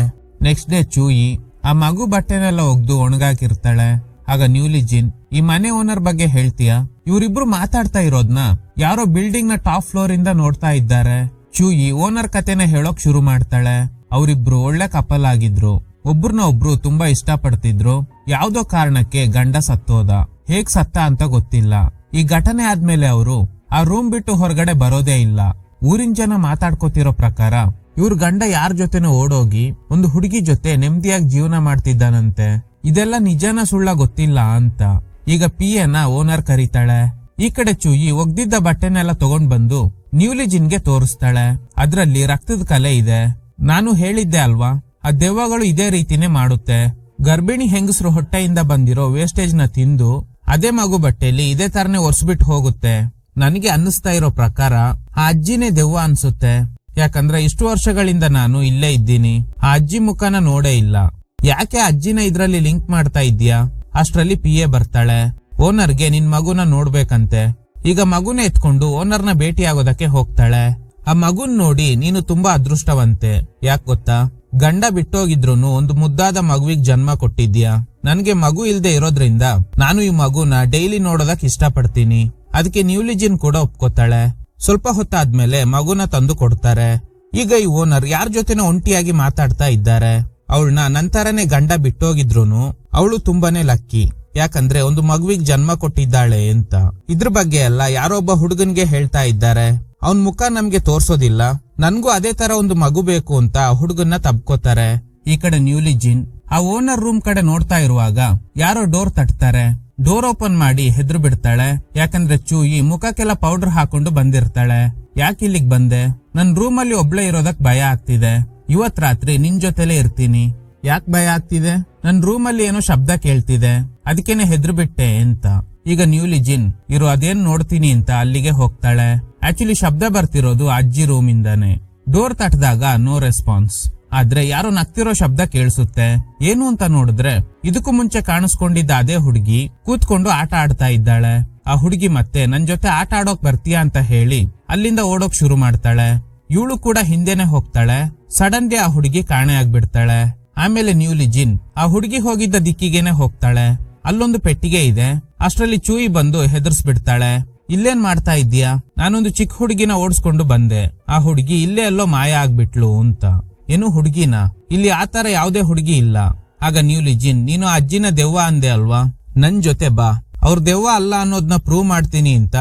ನೆಕ್ಸ್ಟ್ ಡೇ ಚೂಯಿ ಆ ಮಗು ಬಟ್ಟೆನೆಲ್ಲ ಒಗ್ದು ಒಣಗಾಕಿರ್ತಾಳೆ. ಆಗ ನ್ಯೂಲಿಜಿನ್, ಈ ಮನೆ ಓನರ್ ಬಗ್ಗೆ ಹೇಳ್ತೀಯಾ? ಇವರಿಬ್ರು ಮಾತಾಡ್ತಾ ಇರೋದ್ನ ಯಾರೋ ಬಿಲ್ಡಿಂಗ್ ನ ಟಾಪ್ ಫ್ಲೋರ್ ಇಂದ ನೋಡ್ತಾ ಇದ್ದಾರೆ. ಚೂಯಿ ಓನರ್ ಕತೆನ ಹೇಳೋಕ್ ಶುರು ಮಾಡ್ತಾಳೆ. ಅವರಿಬ್ರು ಒಳ್ಳೆ ಕಪಲ್ ಆಗಿದ್ರು. ಒಬ್ರನ್ನ ಒಬ್ರು ತುಂಬಾ ಇಷ್ಟ ಪಡ್ತಿದ್ರು. ಯಾವ್ದೋ ಕಾರಣಕ್ಕೆ ಗಂಡ ಸತ್ತೋದ. ಹೇಗ್ ಸತ್ತ ಅಂತ ಗೊತ್ತಿಲ್ಲ. ಈ ಘಟನೆ ಆದ್ಮೇಲೆ ಅವರು ಆ ರೂಮ್ ಬಿಟ್ಟು ಹೊರಗಡೆ ಬರೋದೇ ಇಲ್ಲ. ಊರಿನ ಜನ ಮಾತಾಡ್ಕೋತಿರೋ ಪ್ರಕಾರ ಇವ್ರ ಗಂಡ ಯಾರ ಜೊತೆನೋ ಓಡೋಗಿ ಒಂದು ಹುಡುಗಿ ಜೊತೆ ನೆಮ್ಮದಿಯಾಗಿ ಜೀವನ ಮಾಡ್ತಿದ್ದಾನಂತೆ. ಇದೆಲ್ಲ ನಿಜನ ಸುಳ್ಳ ಗೊತ್ತಿಲ್ಲ ಅಂತ. ಈಗ PAನ ಓನರ್ ಕರೀತಾಳೆ. ಈ ಕಡೆ ಚೂಯಿ ಒಗ್ದಿದ್ದ ಬಟ್ಟೆನೆಲ್ಲ ತಗೊಂಡ್ ಬಂದು ನ್ಯೂಲಿಜಿನ್ಗೆ ತೋರಿಸ್ತಾಳೆ. ಅದ್ರಲ್ಲಿ ರಕ್ತದ ಕಲೆ ಇದೆ. ನಾನು ಹೇಳಿದ್ದೆ ಅಲ್ವಾ, ಆ ದೆವ್ವಗಳು ಇದೇ ರೀತಿನೇ ಮಾಡುತ್ತೆ. ಗರ್ಭಿಣಿ ಹೆಂಗಸರು ಹೊಟ್ಟೆಯಿಂದ ಬಂದಿರೋ ವೇಸ್ಟೇಜ್ ನ ತಿಂದು ಅದೇ ಮಗು ಬಟ್ಟೆಯಲ್ಲಿ ಇದೇ ತರನೇ ಒರ್ಸ್ಬಿಟ್ಟು ಹೋಗುತ್ತೆ. ನನಗೆ ಅನ್ನಿಸ್ತಾ ಇರೋ ಪ್ರಕಾರ ಆ ಅಜ್ಜಿನೇ ದೆವ್ವ ಅನ್ಸುತ್ತೆ. ಯಾಕಂದ್ರೆ ಇಷ್ಟು ವರ್ಷಗಳಿಂದ ನಾನು ಇಲ್ಲೇ ಇದ್ದೀನಿ, ಆ ಅಜ್ಜಿ ಮುಖನ ನೋಡೇ ಇಲ್ಲ. ಯಾಕೆ ಅಜ್ಜಿನ ಇದ್ರಲ್ಲಿ ಲಿಂಕ್ ಮಾಡ್ತಾ ಇದ್ಯಾ? ಅಷ್ಟ್ರಲ್ಲಿ PA ಬರ್ತಾಳೆ. ಓನರ್ಗೆ ನಿನ್ ಮಗುನ ನೋಡ್ಬೇಕಂತೆ. ಈಗ ಮಗುನ ಎತ್ಕೊಂಡು ಓನರ್ನ ಭೇಟಿ ಆಗೋದಕ್ಕೆ ಹೋಗ್ತಾಳೆ. ಆ ಮಗುನ್ ನೋಡಿ ನೀನು ತುಂಬಾ ಅದೃಷ್ಟವಂತೆ. ಯಾಕೆ ಗೊತ್ತಾ? ಗಂಡ ಬಿಟ್ಟೋಗಿದ್ರುನು ಒಂದು ಮುದ್ದಾದ ಮಗುವಿಗೆ ಜನ್ಮ ಕೊಟ್ಟಿದ್ಯಾ. ನನ್ಗೆ ಮಗು ಇಲ್ದೆ ಇರೋದ್ರಿಂದ ನಾನು ಈ ಮಗುನ ಡೈಲಿ ನೋಡೋದಕ್ ಇಷ್ಟ ಪಡ್ತೀನಿ. ಅದಕ್ಕೆ ನ್ಯೂಲಿಜಿನ್ ಕೂಡ ಒಪ್ಕೋತಾಳೆ. ಸ್ವಲ್ಪ ಹೊತ್ತಾದ್ಮೇಲೆ ಮಗುನ ತಂದು ಕೊಡ್ತಾರೆ. ಈಗ ಈ ಓನರ್ ಯಾರ ಜೊತೆನೋ ಒಂಟಿಯಾಗಿ ಮಾತಾಡ್ತಾ ಇದ್ದಾರೆ. ಅವಳನ್ನ ನಂತರನೇ ಗಂಡ ಬಿಟ್ಟೋಗಿದ್ರುನು ಅವಳು ತುಂಬಾನೇ ಲಕ್ಕಿ. ಯಾಕಂದ್ರೆ ಒಂದು ಮಗುವಿಗೆ ಜನ್ಮ ಕೊಟ್ಟಿದ್ದಾಳೆ ಅಂತ. ಇದ್ರ ಬಗ್ಗೆ ಎಲ್ಲ ಯಾರೋ ಒಬ್ಬ ಹುಡುಗನ್ಗೆ ಹೇಳ್ತಾ ಇದ್ದಾರೆ. ಅವನ್ ಮುಖ ನಮ್ಗೆ ತೋರ್ಸೋದಿಲ್ಲ. ನನ್ಗೂ ಅದೇ ತರ ಒಂದು ಮಗು ಬೇಕು ಅಂತ ಹುಡುಗನ್ನ ತಬ್ಕೋತಾರೆ. ಈ ಕಡೆ ನ್ಯೂಲಿಜಿನ್ ಆ ಓನರ್ ರೂಮ್ ಕಡೆ ನೋಡ್ತಾ ಇರುವಾಗ ಯಾರೋ ಡೋರ್ ತಟ್ತಾರೆ. ಡೋರ್ ಓಪನ್ ಮಾಡಿ ಹೆದ್ರು ಬಿಡ್ತಾಳೆ. ಯಾಕಂದ್ರೆ ಚೂಯಿ ಮುಖಕ್ಕೆಲ್ಲ ಪೌಡರ್ ಹಾಕೊಂಡು ಬಂದಿರ್ತಾಳೆ. ಯಾಕೆ ಇಲ್ಲಿಗ್ ಬಂದೆ? ನನ್ ರೂಮ್ ಅಲ್ಲಿ ಒಬ್ಳೆ ಇರೋದಕ್ ಭಯ ಆಗ್ತಿದೆ. ಇವತ್ ರಾತ್ರಿ ನಿನ್ ಜೊತೆಲೇ ಇರ್ತೀನಿ. ಯಾಕೆ ಭಯ ಆಗ್ತಿದೆ? ನನ್ ರೂಮ್ ಅಲ್ಲಿ ಏನೋ ಶಬ್ದ ಕೇಳ್ತಿದೆ, ಅದಕ್ಕೇನೆ ಹೆದ್ರು ಬಿಟ್ಟೆ ಅಂತ. ಈಗ ನ್ಯೂಲಿಜಿನ್ ಇರೋ ಅದೇನ್ ನೋಡ್ತೀನಿ ಅಂತ ಅಲ್ಲಿಗೆ ಹೋಗ್ತಾಳೆ. ಆಕ್ಚುಲಿ ಶಬ್ದ ಬರ್ತಿರೋದು ಅಜ್ಜಿ ರೂಮ್ ಇಂದಾನೆ. ಡೋರ್ ತಟ್ಟದಾಗ ನೋ ರೆಸ್ಪಾನ್ಸ್. ಆದ್ರೆ ಯಾರೋ ನಗ್ತಿರೋ ಶಬ್ದ ಕೇಳಿಸುತ್ತೆ. ಏನು ಅಂತ ನೋಡಿದ್ರೆ ಇದಕ್ಕೂ ಮುಂಚೆ ಕಾಣಿಸ್ಕೊಂಡಿದ್ದ ಅದೇ ಹುಡುಗಿ ಕೂತ್ಕೊಂಡು ಆಟ ಆಡ್ತಾ ಇದ್ದಾಳೆ. ಆ ಹುಡುಗಿ ಮತ್ತೆ ನನ್ ಜೊತೆ ಆಟ ಆಡೋಕ್ ಬರ್ತೀಯಾ ಅಂತ ಹೇಳಿ ಅಲ್ಲಿಂದ ಓಡೋಕ್ ಶುರು ಮಾಡ್ತಾಳೆ. ಇವಳು ಕೂಡ ಹಿಂದೆನೆ ಹೋಗ್ತಾಳೆ. ಸಡನ್ಲಿ ಆ ಹುಡುಗಿ ಕಾಣೆ ಆಗ್ಬಿಡ್ತಾಳೆ. ಆಮೇಲೆ ನ್ಯೂಲಿಜಿನ್ ಆ ಹುಡುಗಿ ಹೋಗಿದ್ದ ದಿಕ್ಕಿಗೆನೆ ಹೋಗ್ತಾಳೆ. ಅಲ್ಲೊಂದು ಪೆಟ್ಟಿಗೆ ಇದೆ. ಅಷ್ಟ್ರಲ್ಲಿ ಚೂಯಿ ಬಂದು ಹೆದರ್ಸ್ಬಿಡ್ತಾಳೆ. ಇಲ್ಲೇನ್ ಮಾಡ್ತಾ ಇದ್ದೀಯಾ? ನಾನೊಂದು ಚಿಕ್ಕ ಹುಡುಗಿನ ಓಡಿಸ್ಕೊಂಡು ಬಂದೆ. ಆ ಹುಡುಗಿ ಇಲ್ಲೇ ಎಲ್ಲೋ ಮಾಯ ಆಗ್ಬಿಟ್ಲು ಅಂತ. ಏನು ಹುಡುಗಿನ? ಇಲ್ಲಿ ಆತರ ಯಾವ್ದೇ ಹುಡುಗಿ ಇಲ್ಲ. ಆಗ ನ್ಯೂಲಿಜಿನ್, ನೀನು ಅಜ್ಜಿನ ದೆವ್ವ ಅಂದೆ ಅಲ್ವಾ, ನನ್ ಜೊತೆ ಬಾ, ಅವ್ರ ದೆವ್ವ ಅಲ್ಲ ಅನ್ನೋದ್ನ ಪ್ರೂವ್ ಮಾಡ್ತೀನಿ ಅಂತ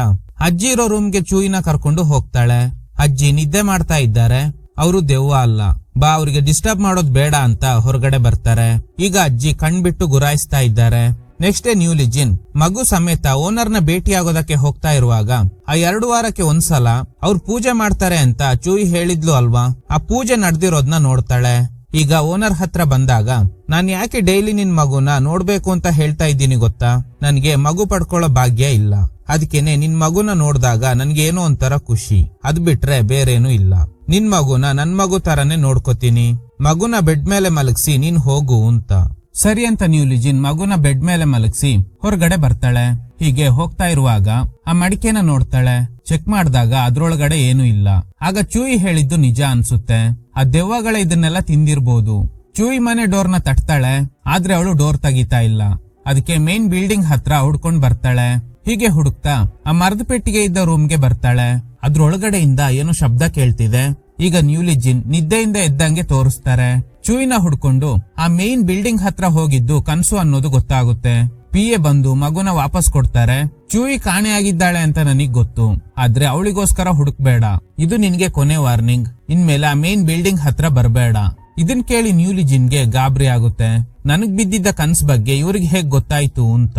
ಅಜ್ಜಿ ಇರೋ ರೂಮ್ಗೆ ಚೂಯಿನ ಕರ್ಕೊಂಡು ಹೋಗ್ತಾಳೆ. ಅಜ್ಜಿ ನಿದ್ದೆ ಮಾಡ್ತಾ ಇದ್ದಾರೆ, ಅವರು ದೆವ್ವ ಅಲ್ಲ. ಬಾ ಅವ್ರಿಗೆ ಡಿಸ್ಟರ್ಬ್ ಮಾಡೋದ್ ಬೇಡ ಅಂತ ಹೊರಗಡೆ ಬರ್ತಾರೆ. ಈಗ ಅಜ್ಜಿ ಕಣ್ಬಿಟ್ಟು ಗುರಾಯಿಸ್ತಾ ಇದ್ದಾರೆ. ನೆಕ್ಸ್ಟ್ ಡೇ ನ್ಯೂಲಿ ಜಿನ್ ಮಗು ಸಮೇತ ಓನರ್ನ ಭೇಟಿಯಾಗೋದಕ್ಕೆ ಹೋಗ್ತಾ ಇರುವಾಗ ಆ 2 ವಾರಕ್ಕೆ ಒಂದ್ಸಲ ಅವ್ರು ಪೂಜೆ ಮಾಡ್ತಾರೆ ಅಂತ ಚೂಯಿ ಹೇಳಿದ್ಲು ಅಲ್ವಾ, ಆ ಪೂಜೆ ನಡೆದಿರೋದ್ನ ನೋಡ್ತಾಳೆ. ಈಗ ಓನರ್ ಹತ್ರ ಬಂದಾಗ, ನಾನ್ ಯಾಕೆ ಡೈಲಿ ನಿನ್ ಮಗುನ ನೋಡ್ಬೇಕು ಅಂತ ಹೇಳ್ತಾ ಇದ್ದೀನಿ ಗೊತ್ತಾ, ನನ್ಗೆ ಮಗು ಪಡ್ಕೊಳ್ಳೋ ಭಾಗ್ಯ ಇಲ್ಲ, ಅದಕ್ಕೇನೆ ನಿನ್ ಮಗುನ ನೋಡ್ದಾಗ ನನ್ಗೆ ಏನೋ ಒಂಥರ ಖುಷಿ, ಅದ್ ಬಿಟ್ರೆ ಬೇರೇನು ಇಲ್ಲ. ನಿನ್ ಮಗುನ ನನ್ ಮಗು ತರನೇ ನೋಡ್ಕೋತೀನಿ, ಮಗುನ ಬೆಡ್ ಮೇಲೆ ಮಲಗಿಸಿ ನೀನ್ ಹೋಗು ಅಂತ. ಸರಿ ಅಂತ ನ್ಯೂಲಿ ಜಿನ್ ಮಗುನ ಬೆಡ್ ಮೇಲೆ ಮಲಗಿಸಿ ಹೊರಗಡೆ ಬರ್ತಾಳೆ. ಹೀಗೆ ಹೋಗ್ತಾ ಇರುವಾಗ ಆ ಮಡಿಕೆನ ನೋಡ್ತಾಳೆ. ಚೆಕ್ ಮಾಡಿದಾಗ ಅದ್ರೊಳಗಡೆ ಏನು ಇಲ್ಲ. ಆಗ ಚೂಯಿ ಹೇಳಿದ್ದು ನಿಜ ಅನ್ಸುತ್ತೆ. ಆ ದೆವ್ವಗಳ ಇದನ್ನೆಲ್ಲ ತಿಂದಿರ್ಬೋದು. ಚೂಯಿ ಮನೆ ಡೋರ್ನ ತಟ್ತಾಳೆ, ಆದ್ರೆ ಅವಳು ಡೋರ್ ತೆಗಿತಾ ಇಲ್ಲ. ಅದಕ್ಕೆ ಮೇನ್ ಬಿಲ್ಡಿಂಗ್ ಹತ್ರ ಹುಡ್ಕೊಂಡ್ ಬರ್ತಾಳೆ. ಹೀಗೆ ಹುಡುಕ್ತಾ ಆ ಮರದ ಪೆಟ್ಟಿಗೆ ಇದ್ದ ರೂಮ್ಗೆ ಬರ್ತಾಳೆ. ಅದ್ರೊಳಗಡೆಯಿಂದ ಏನೋ ಶಬ್ದ ಕೇಳ್ತಿದೆ. ಈಗ ನ್ಯೂಲಿ ಜಿನ್ ನಿದ್ದೆಯಿಂದ ಎದ್ದಂಗೆ ತೋರಿಸ್ತಾರೆ. ಚೂಯಿನ ಹುಡ್ಕೊಂಡು ಆ ಮೇನ್ ಬಿಲ್ಡಿಂಗ್ ಹತ್ರ ಹೋಗಿದ್ದು ಕನ್ಸು ಅನ್ನೋದು ಗೊತ್ತಾಗುತ್ತೆ. PA ಬಂದು ಮಗುನ ವಾಪಸ್ ಕೊಡ್ತಾರೆ. ಚೂಯಿ ಕಾಣೆಯಾಗಿದ್ದಾಳೆ ಅಂತ ನನಗ್ ಗೊತ್ತು, ಆದ್ರೆ ಅವಳಿಗೋಸ್ಕರ ಹುಡುಕ್ಬೇಡ, ಇದು ನಿನ್ಗೆ ಕೊನೆ ವಾರ್ನಿಂಗ್, ಇನ್ಮೇಲೆ ಆ ಮೇನ್ ಬಿಲ್ಡಿಂಗ್ ಹತ್ರ ಬರ್ಬೇಡ. ಇದನ್ ಕೇಳಿ ನ್ಯೂಲಿ ಜಿನ್ಗೆ ಗಾಬರಿ ಆಗುತ್ತೆ. ನನಗ್ ಬಿದ್ದಿದ್ದ ಕನ್ಸ್ ಬಗ್ಗೆ ಇವ್ರಿಗೆ ಹೇಗ್ ಗೊತ್ತಾಯ್ತು ಅಂತ.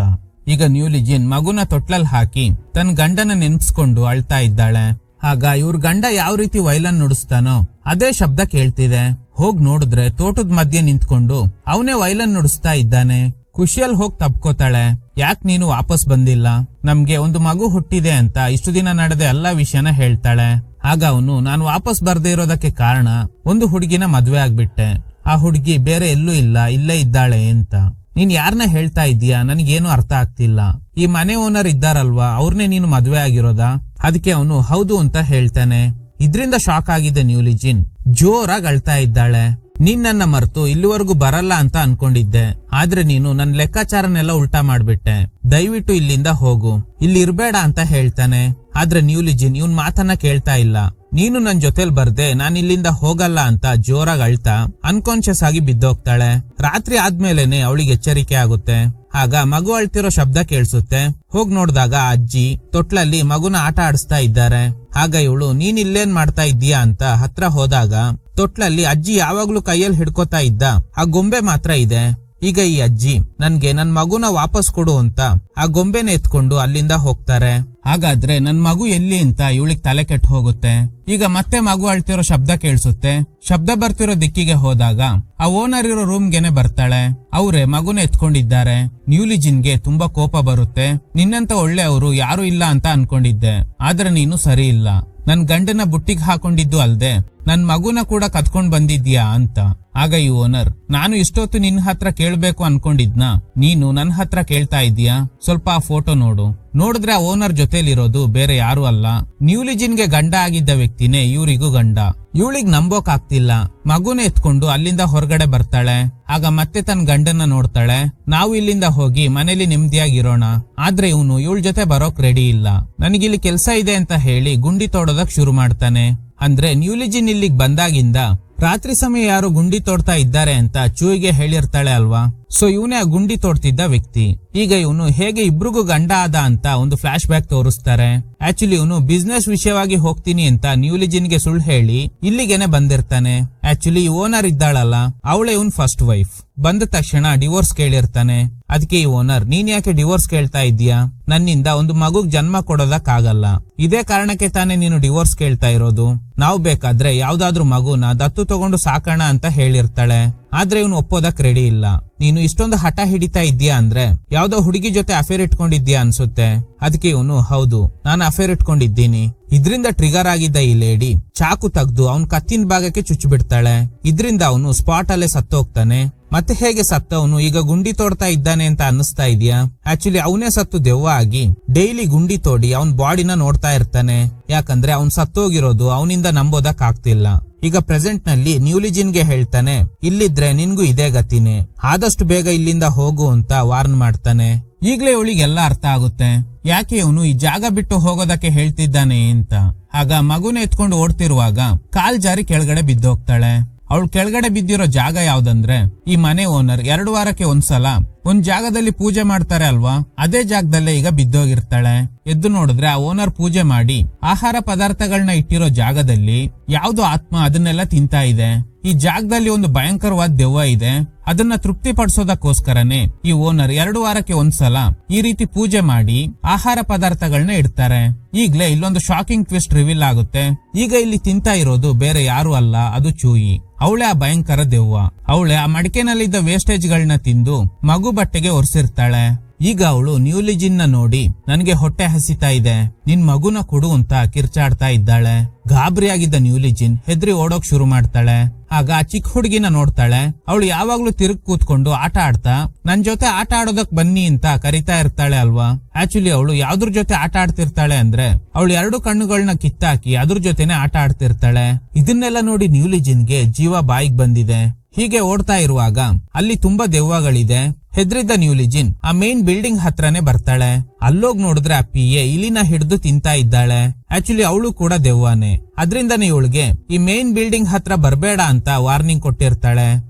ಈಗ ನ್ಯೂಲಿ ಜಿನ್ ಮಗುನ ತೊಟ್ಲಲ್ ಹಾಕಿ ತನ್ನ ಗಂಡನ ನೆನ್ಸ್ಕೊಂಡು ಅಳ್ತಾ ಇದ್ದಾಳೆ. ಆಗ ಇವ್ರ ಗಂಡ ಯಾವ ರೀತಿ ವೈಲನ್ ನುಡಿಸ್ತಾನೋ ಅದೇ ಶಬ್ದ ಕೇಳ್ತಿದೆ. ಹೋಗ್ ನೋಡಿದ್ರೆ ತೋಟದ ಮಧ್ಯೆ ನಿಂತ್ಕೊಂಡು ಅವನೇ ವೈಲನ್ ನುಡಿಸ್ತಾ ಇದ್ದಾನೆ. ಖುಷಿಯಲ್ಲಿ ಹೋಗ್ ತಪ್ಕೋತಾಳೆ. ಯಾಕ್ ನೀನು ವಾಪಸ್ ಬಂದಿಲ್ಲ, ನಮ್ಗೆ ಒಂದು ಮಗು ಹುಟ್ಟಿದೆ ಅಂತ ಇಷ್ಟು ದಿನ ನಡೆದ ಎಲ್ಲಾ ವಿಷಯನ ಹೇಳ್ತಾಳೆ. ಆಗ ಅವನು, ನಾನು ವಾಪಸ್ ಬರ್ದೇ ಇರೋದಕ್ಕೆ ಕಾರಣ ಒಂದು ಹುಡುಗಿನ ಮದ್ವೆ ಆಗ್ಬಿಟ್ಟೆ, ಆ ಹುಡುಗಿ ಬೇರೆ ಎಲ್ಲೂ ಇಲ್ಲ, ಇಲ್ಲೇ ಇದ್ದಾಳೆ ಅಂತ. ನೀನ್ ಯಾರನ್ನ ಹೇಳ್ತಾ ಇದೀಯಾ, ನನಗೇನು ಅರ್ಥ ಆಗ್ತಿಲ್ಲ. ಈ ಮನೆ ಓನರ್ ಇದ್ದಾರಲ್ವಾ, ಅವ್ರನ್ನೇ ನೀನು ಮದ್ವೆ ಆಗಿರೋದಾ? ಅದಕ್ಕೆ ಅವನು ಹೌದು ಅಂತ ಹೇಳ್ತಾನೆ. ಇದ್ರಿಂದ ಶಾಕ್ ಆಗಿದೆ ನ್ಯೂಲಿ ಜಿನ್ ಜೋರಾಗಿ ಅಳ್ತಾ ಇದ್ದಾಳೆ. ನೀನ್ ನನ್ನ ಮರೆತು ಇಲ್ಲಿವರೆಗೂ ಬರಲ್ಲ ಅಂತ ಅನ್ಕೊಂಡಿದ್ದೆ, ಆದ್ರೆ ನೀನು ನನ್ನ ಲೆಕ್ಕಾಚಾರನೆಲ್ಲ ಉಲ್ಟಾ ಮಾಡ್ಬಿಟ್ಟೆ. ದಯವಿಟ್ಟು ಇಲ್ಲಿಂದ ಹೋಗು, ಇಲ್ಲಿ ಇರ್ಬೇಡ ಅಂತ ಹೇಳ್ತಾನೆ. ಆದ್ರೆ ನ್ಯೂಲಿ ಜಿನ್ ಇವನ್ ಮಾತನ್ನ ಕೇಳ್ತಾ ಇಲ್ಲ. ನೀನು ನನ್ ಜೊತೆಲ್ ಬರ್ದೆ ನಾನ್ ಇಲ್ಲಿಂದ ಹೋಗಲ್ಲ ಅಂತ ಜೋರಾಗಿ ಅಳ್ತಾ ಅನ್ಕಾನ್ಶಿಯಸ್ ಆಗಿ ಬಿದ್ದೋಗ್ತಾಳೆ. ರಾತ್ರಿ ಆದ್ಮೇಲೆನೆ ಅವಳಿಗೆ ಎಚ್ಚರಿಕೆ ಆಗುತ್ತೆ. ಆಗ ಮಗು ಅಳ್ತಿರೋ ಶಬ್ದ ಕೇಳಿಸುತ್ತೆ. ಹೋಗ್ ನೋಡ್ದಾಗ ಅಜ್ಜಿ ತೊಟ್ಲಲ್ಲಿ ಮಗುನ ಆಟ ಆಡಿಸ್ತಾ ಇದ್ದಾರೆ. ಆಗ ಇವಳು, ನೀನ್ ಇಲ್ಲೇನ್ ಮಾಡ್ತಾ ಇದ್ದೀಯಾ ಅಂತ ಹತ್ರ ಹೋದಾಗ ತೊಟ್ಲಲ್ಲಿ ಅಜ್ಜಿ ಯಾವಾಗ್ಲೂ ಕೈಯಲ್ಲಿ ಹಿಡ್ಕೋತಾ ಇದ್ದ ಆ ಗೊಂಬೆ ಮಾತ್ರ ಇದೆ. ಈಗ ಈ ಅಜ್ಜಿ ನನ್ಗೆ ನನ್ ಮಗುನ ವಾಪಸ್ ಕೊಡು ಅಂತ ಆ ಗೊಂಬೆನ ಎತ್ಕೊಂಡು ಅಲ್ಲಿಂದ ಹೋಗ್ತಾರೆ. ಹಾಗಾದ್ರೆ ನನ್ ಮಗು ಎಲ್ಲಿ ಅಂತ ಇವಳಿಗೆ ತಲೆ ಕೆಟ್ಟು ಹೋಗುತ್ತೆ. ಈಗ ಮತ್ತೆ ಮಗು ಅಳ್ತಿರೋ ಶಬ್ದ ಕೇಳಿಸುತ್ತೆ. ಶಬ್ದ ಬರ್ತಿರೋ ದಿಕ್ಕಿಗೆ ಹೋದಾಗ ಆ ಓನರ್ ಇರೋ ರೂಮ್ಗೆನೆ ಬರ್ತಾಳೆ. ಅವ್ರೆ ಮಗುನ ಎತ್ಕೊಂಡಿದ್ದಾರೆ. ನ್ಯೂಲಿ ಜಿನ್ಗೆ ತುಂಬಾ ಕೋಪ ಬರುತ್ತೆ. ನಿನ್ನಂತ ಒಳ್ಳೆಯವರು ಯಾರು ಇಲ್ಲ ಅಂತ ಅನ್ಕೊಂಡಿದ್ದೆ, ಆದ್ರೆ ನೀನು ಸರಿ ಇಲ್ಲ. ನನ್ ಗಂಡನ ಬುಟ್ಟಿಗೆ ಹಾಕೊಂಡಿದ್ದು ಅಲ್ದೆ ನನ್ ಮಗುನ ಕೂಡ ಕತ್ಕೊಂಡ್ ಬಂದಿದ್ಯಾ ಅಂತ. ಆಗ ಈ ಓನರ್, ನಾನು ಇಷ್ಟೊತ್ತು ನಿನ್ ಹತ್ರ ಕೇಳ್ಬೇಕು ಅನ್ಕೊಂಡಿದ್ನಾ, ನೀನು ನನ್ ಹತ್ರ ಕೇಳ್ತಾ ಇದೀಯಾ, ಸ್ವಲ್ಪ ಆ ಫೋಟೋ ನೋಡು. ನೋಡಿದ್ರೆ ಆ ಓನರ್ ಜೊತೆಲಿರೋದು ಬೇರೆ ಯಾರು ಅಲ್ಲ, ನ್ಯೂಲಿ ಜಿನ್ಗೆ ಗಂಡ ಆಗಿದ್ದ ವ್ಯಕ್ತಿನೇ ಇವ್ರಿಗೂ ಗಂಡ. ಇವಳಿಗ್ ನಂಬೋಕ್ ಆಗ್ತಿಲ್ಲ. ಮಗುನ ಎತ್ಕೊಂಡು ಅಲ್ಲಿಂದ ಹೊರಗಡೆ ಬರ್ತಾಳೆ. ಆಗ ಮತ್ತೆ ತನ್ನ ಗಂಡನ್ನ ನೋಡ್ತಾಳೆ. ನಾವು ಇಲ್ಲಿಂದ ಹೋಗಿ ಮನೇಲಿ ನೆಮ್ಮದಿಯಾಗಿರೋಣ, ಆದ್ರೆ ಇವನು ಇವಳ ಜೊತೆ ಬರೋಕ್ ರೆಡಿ ಇಲ್ಲ. ನನಗಿಲ್ಲಿ ಕೆಲ್ಸ ಇದೆ ಅಂತ ಹೇಳಿ ಗುಂಡಿ ತೋಡೋದಕ್ ಶುರು ಮಾಡ್ತಾನೆ. ಅಂದ್ರೆ ನ್ಯೂಲಿ ಜಿನ್ ಇಲ್ಲಿಗ್ ಬಂದಾಗಿಂದ ರಾತ್ರಿ ಸಮಯ ಯಾರು ಗುಂಡಿ ತೋಡ್ತಾ ಇದ್ದಾರೆ ಅಂತ ಚೂಯಿಗೆ ಹೇಳಿರ್ತಾಳೆ ಅಲ್ವಾ. ಸೊ ಇವನೇ ಆ ಗುಂಡಿ ತೋಡ್ತಿದ್ದ ವ್ಯಕ್ತಿ. ಈಗ ಇವನು ಹೇಗೆ ಇಬ್ರಿಗೂ ಗಂಡ ಆದ ಅಂತ ಒಂದು ಫ್ಲಾಶ್ ಬ್ಯಾಕ್ ತೋರಿಸ್ತಾರೆ. ಆಕ್ಚುಲಿ ಇವನು ಬಿಸ್ನೆಸ್ ವಿಷಯವಾಗಿ ಹೋಗ್ತೀನಿ ಅಂತ ನ್ಯೂಲಿ ಜಿನ್ಗೆ ಸುಳ್ಳು ಹೇಳಿ ಇಲ್ಲಿಗೆನೆ ಬಂದಿರ್ತಾನೆ. ಆಕ್ಚುಲಿ ಈ ಓನರ್ ಇದ್ದಾಳಲ್ಲ, ಅವಳೇ ಇವನ್ ಫಸ್ಟ್ ವೈಫ್. ಬಂದ ತಕ್ಷಣ ಡಿವೋರ್ಸ್ ಕೇಳಿರ್ತಾನೆ. ಅದಕ್ಕೆ ಈ ಓನರ್, ನೀನ್ ಯಾಕೆ ಡಿವೋರ್ಸ್ ಕೇಳ್ತಾ ಇದ್ದೀಯಾ, ನನ್ನಿಂದ ಒಂದು ಮಗುಗ್ ಜನ್ಮ ಕೊಡೋದಕ್ಕಾಗಲ್ಲ, ಇದೇ ಕಾರಣಕ್ಕೆ ತಾನೇ ನೀನು ಡಿವೋರ್ಸ್ ಕೇಳ್ತಾ ಇರೋದು. ನಾವು ಬೇಕಾದ್ರೆ ಯಾವ್ದಾದ್ರು ಮಗುನ ದತ್ತು ತಗೊಂಡು ಸಾಕೋಣ ಅಂತ ಹೇಳಿರ್ತಾಳೆ. ಆದ್ರೆ ಇವನು ಒಪ್ಪೋದಕ್ ರೆಡಿ ಇಲ್ಲ. ನೀನು ಇಷ್ಟೊಂದು ಹಠ ಹಿಡಿತಾ ಇದ್ದೀಯಾ ಅಂದ್ರೆ ಯಾವ್ದೋ ಹುಡುಗಿ ಜೊತೆ ಅಫೇರ್ ಇಟ್ಕೊಂಡಿದ್ಯಾ ಅನ್ಸುತ್ತೆ. ಅದಕ್ಕೆ ಇವನು, ಹೌದು ನಾನು ಅಫೇರ್ ಇಟ್ಕೊಂಡಿದ್ದೀನಿ. ಇದ್ರಿಂದ ಟ್ರಿಗರ್ ಆಗಿದ್ದ ಈ ಲೇಡಿ ಚಾಕು ತೆಗ್ದು ಅವನ್ ಕತ್ತಿನ ಭಾಗಕ್ಕೆ ಚುಚ್ಚು ಬಿಡ್ತಾಳೆ. ಇದ್ರಿಂದ ಅವನು ಸ್ಪಾಟ್ ಅಲ್ಲೇ ಸತ್ತೋಗ್ತಾನೆ. ಮತ್ತೆ ಹೇಗೆ ಸತ್ತವನು ಈಗ ಗುಂಡಿ ತೋಡ್ತಾ ಇದ್ದಾನೆ ಅಂತ ಅನ್ನಿಸ್ತಾ ಇದೆಯಾ? ಆಕ್ಚುಲಿ ಅವನೇ ಸತ್ತು ದೆವ್ವ ಆಗಿ ಡೈಲಿ ಗುಂಡಿ ತೋಡಿ ಅವನ್ ಬಾಡಿನ ನೋಡ್ತಾ ಇರ್ತಾನೆ. ಯಾಕಂದ್ರೆ ಅವನ್ ಸತ್ತೋಗಿರೋದು ಅವನಿಂದ ನಂಬೋದಕ್ ಆಗ್ತಿಲ್ಲ. ಈಗ ಪ್ರೆಸೆಂಟ್ ನಲ್ಲಿ ನ್ಯೂಲಿ ಜಿನ್ಗೆ ಹೇಳ್ತಾನೆ, ಇಲ್ಲಿದ್ರೆ ನಿನ್ಗೂ ಇದೇ ಗತಿನೇ, ಆದಷ್ಟು ಬೇಗ ಇಲ್ಲಿಂದ ಹೋಗು ಅಂತ ವಾರ್ನ್ ಮಾಡ್ತಾನೆ. ಈಗ್ಲೇ ಇವಳಿಗೆಲ್ಲ ಅರ್ಥ ಆಗುತ್ತೆ ಯಾಕೆ ಇವನು ಈ ಜಾಗ ಬಿಟ್ಟು ಹೋಗೋದಕ್ಕೆ ಹೇಳ್ತಿದ್ದಾನೆ ಅಂತ. ಆಗ ಮಗುನ ಎತ್ಕೊಂಡು ಓಡ್ತಿರುವಾಗ ಕಾಲ್ ಜಾರಿ ಕೆಳಗಡೆ ಬಿದ್ದೋಗ್ತಾಳೆ. ಅವಳು ಕೆಳಗಡೆ ಬಿದ್ದಿರೋ ಜಾಗ ಯಾವ್ದಂದ್ರೆ, ಈ ಮನೆ ಓನರ್ 2 ವಾರಕ್ಕೆ ಒಂದ್ಸಲ ಒಂದ್ ಜಾಗದಲ್ಲಿ ಪೂಜೆ ಮಾಡ್ತಾರೆ ಅಲ್ವಾ, ಅದೇ ಜಾಗದಲ್ಲೇ ಈಗ ಬಿದ್ದೋಗಿರ್ತಾಳೆ. ಎದ್ದು ನೋಡಿದ್ರೆ ಆ ಓನರ್ ಪೂಜೆ ಮಾಡಿ ಆಹಾರ ಪದಾರ್ಥಗಳನ್ನ ಇಟ್ಟಿರೋ ಜಾಗದಲ್ಲಿ ಯಾವ್ದೋ ಆತ್ಮ ಅದನ್ನೆಲ್ಲ ತಿಂತಾ ಇದೆ. ಈ ಜಾಗದಲ್ಲಿ ಒಂದು ಭಯಂಕರವಾದ ದೆವ್ವ ಇದೆ, ಅದನ್ನ ತೃಪ್ತಿ ಪಡಿಸೋದಕ್ಕೋಸ್ಕರನೇ ಈ ಓನರ್ 2 ವಾರಕ್ಕೆ ಒಂದ್ಸಲ ಈ ರೀತಿ ಪೂಜೆ ಮಾಡಿ ಆಹಾರ ಪದಾರ್ಥಗಳನ್ನ ಇಡ್ತಾರೆ. ಈಗ್ಲೇ ಇಲ್ಲೊಂದು ಶಾಕಿಂಗ್ ಟ್ವಿಸ್ಟ್ ರಿವೀಲ್ ಆಗುತ್ತೆ. ಈಗ ಇಲ್ಲಿ ತಿಂತಾ ಇರೋದು ಬೇರೆ ಯಾರು ಅಲ್ಲ, ಅದು ಚೂಯಿ. ಅವಳೆ ಆ ಭಯಂಕರ ದೆವ್ವ. ಅವಳೆ ಆ ಮಡಿಕೆನಲ್ಲಿದ್ದ ವೇಸ್ಟೇಜ್ ಗಳನ್ನ ತಿಂದು ಮಗು ಬಟ್ಟೆಗೆ ಒರೆಸಿರ್ತಾಳೆ. ಈಗ ಅವಳು ನ್ಯೂಲಿಜಿನ್ ನ ನೋಡಿ ನನಗೆ ಹೊಟ್ಟೆ ಹಸಿತಾ ಇದೆ, ನಿನ್ ಮಗುನ ಕೊಡು ಅಂತ ಕಿರ್ಚಾಡ್ತಾ ಇದ್ದಾಳೆ. ಗಾಬರಿಯಾಗಿದ್ದ ನ್ಯೂಲಿಜಿನ್ ಹೆದ್ರಿ ಓಡೋಕ್ ಶುರು ಮಾಡ್ತಾಳೆ. ಆಗ ಆ ಚಿಕ್ಕ ಹುಡುಗಿನ ನೋಡ್ತಾಳೆ. ಅವಳು ಯಾವಾಗ್ಲೂ ತಿರುಗ್ ಕೂತ್ಕೊಂಡು ಆಟ ಆಡ್ತಾ ನನ್ ಜೊತೆ ಆಟ ಆಡೋದಕ್ ಬನ್ನಿ ಅಂತ ಕರಿತಾ ಇರ್ತಾಳೆ ಅಲ್ವಾ. ಆಕ್ಚುಲಿ ಅವಳು ಯಾವ್ದ್ರ ಜೊತೆ ಆಟ ಆಡ್ತಿರ್ತಾಳೆ ಅಂದ್ರೆ ಅವಳು 2 ಕಣ್ಣುಗಳನ್ನ ಕಿತ್ತಾಕಿ ಅದ್ರ ಜೊತೆನೆ ಆಟ ಆಡ್ತಿರ್ತಾಳೆ. ಇದನ್ನೆಲ್ಲ ನೋಡಿ ನ್ಯೂಲಿಜಿನ್ಗೆ ಜೀವ ಬಾಯಿಗೆ ಬಂದಿದೆ. ಹೀಗೆ ಓಡ್ತಾ ಇರುವಾಗ ಅಲ್ಲಿ ತುಂಬಾ ದೆವ್ವಗಳಿದೆ. ಹೆದ್ರಿದ್ದ ನ್ಯೂಲಿಜಿನ್ ಆ ಮೇನ್ ಬಿಲ್ಡಿಂಗ್ ಹತ್ರನೇ ಬರ್ತಾಳೆ. ಅಲ್ಲೋಗ್ ನೋಡಿದ್ರೆ ಆ ಪಿಎ ಇಲಿನ ಹಿಡಿದು ತಿಂತಾ ಇದ್ದಾಳೆ. ಆಕ್ಚುಲಿ ಅವಳು ಕೂಡ ದೆವ್ವಾನೆ. ಅದ್ರಿಂದನೇ ಇವಳಿಗೆ ಈ ಮೇನ್ ಬಿಲ್ಡಿಂಗ್ ಹತ್ರ ಬರ್ಬೇಡ ಅಂತ ವಾರ್ನಿಂಗ್ ಕೊಟ್ಟಿರ್ತಾಳೆ.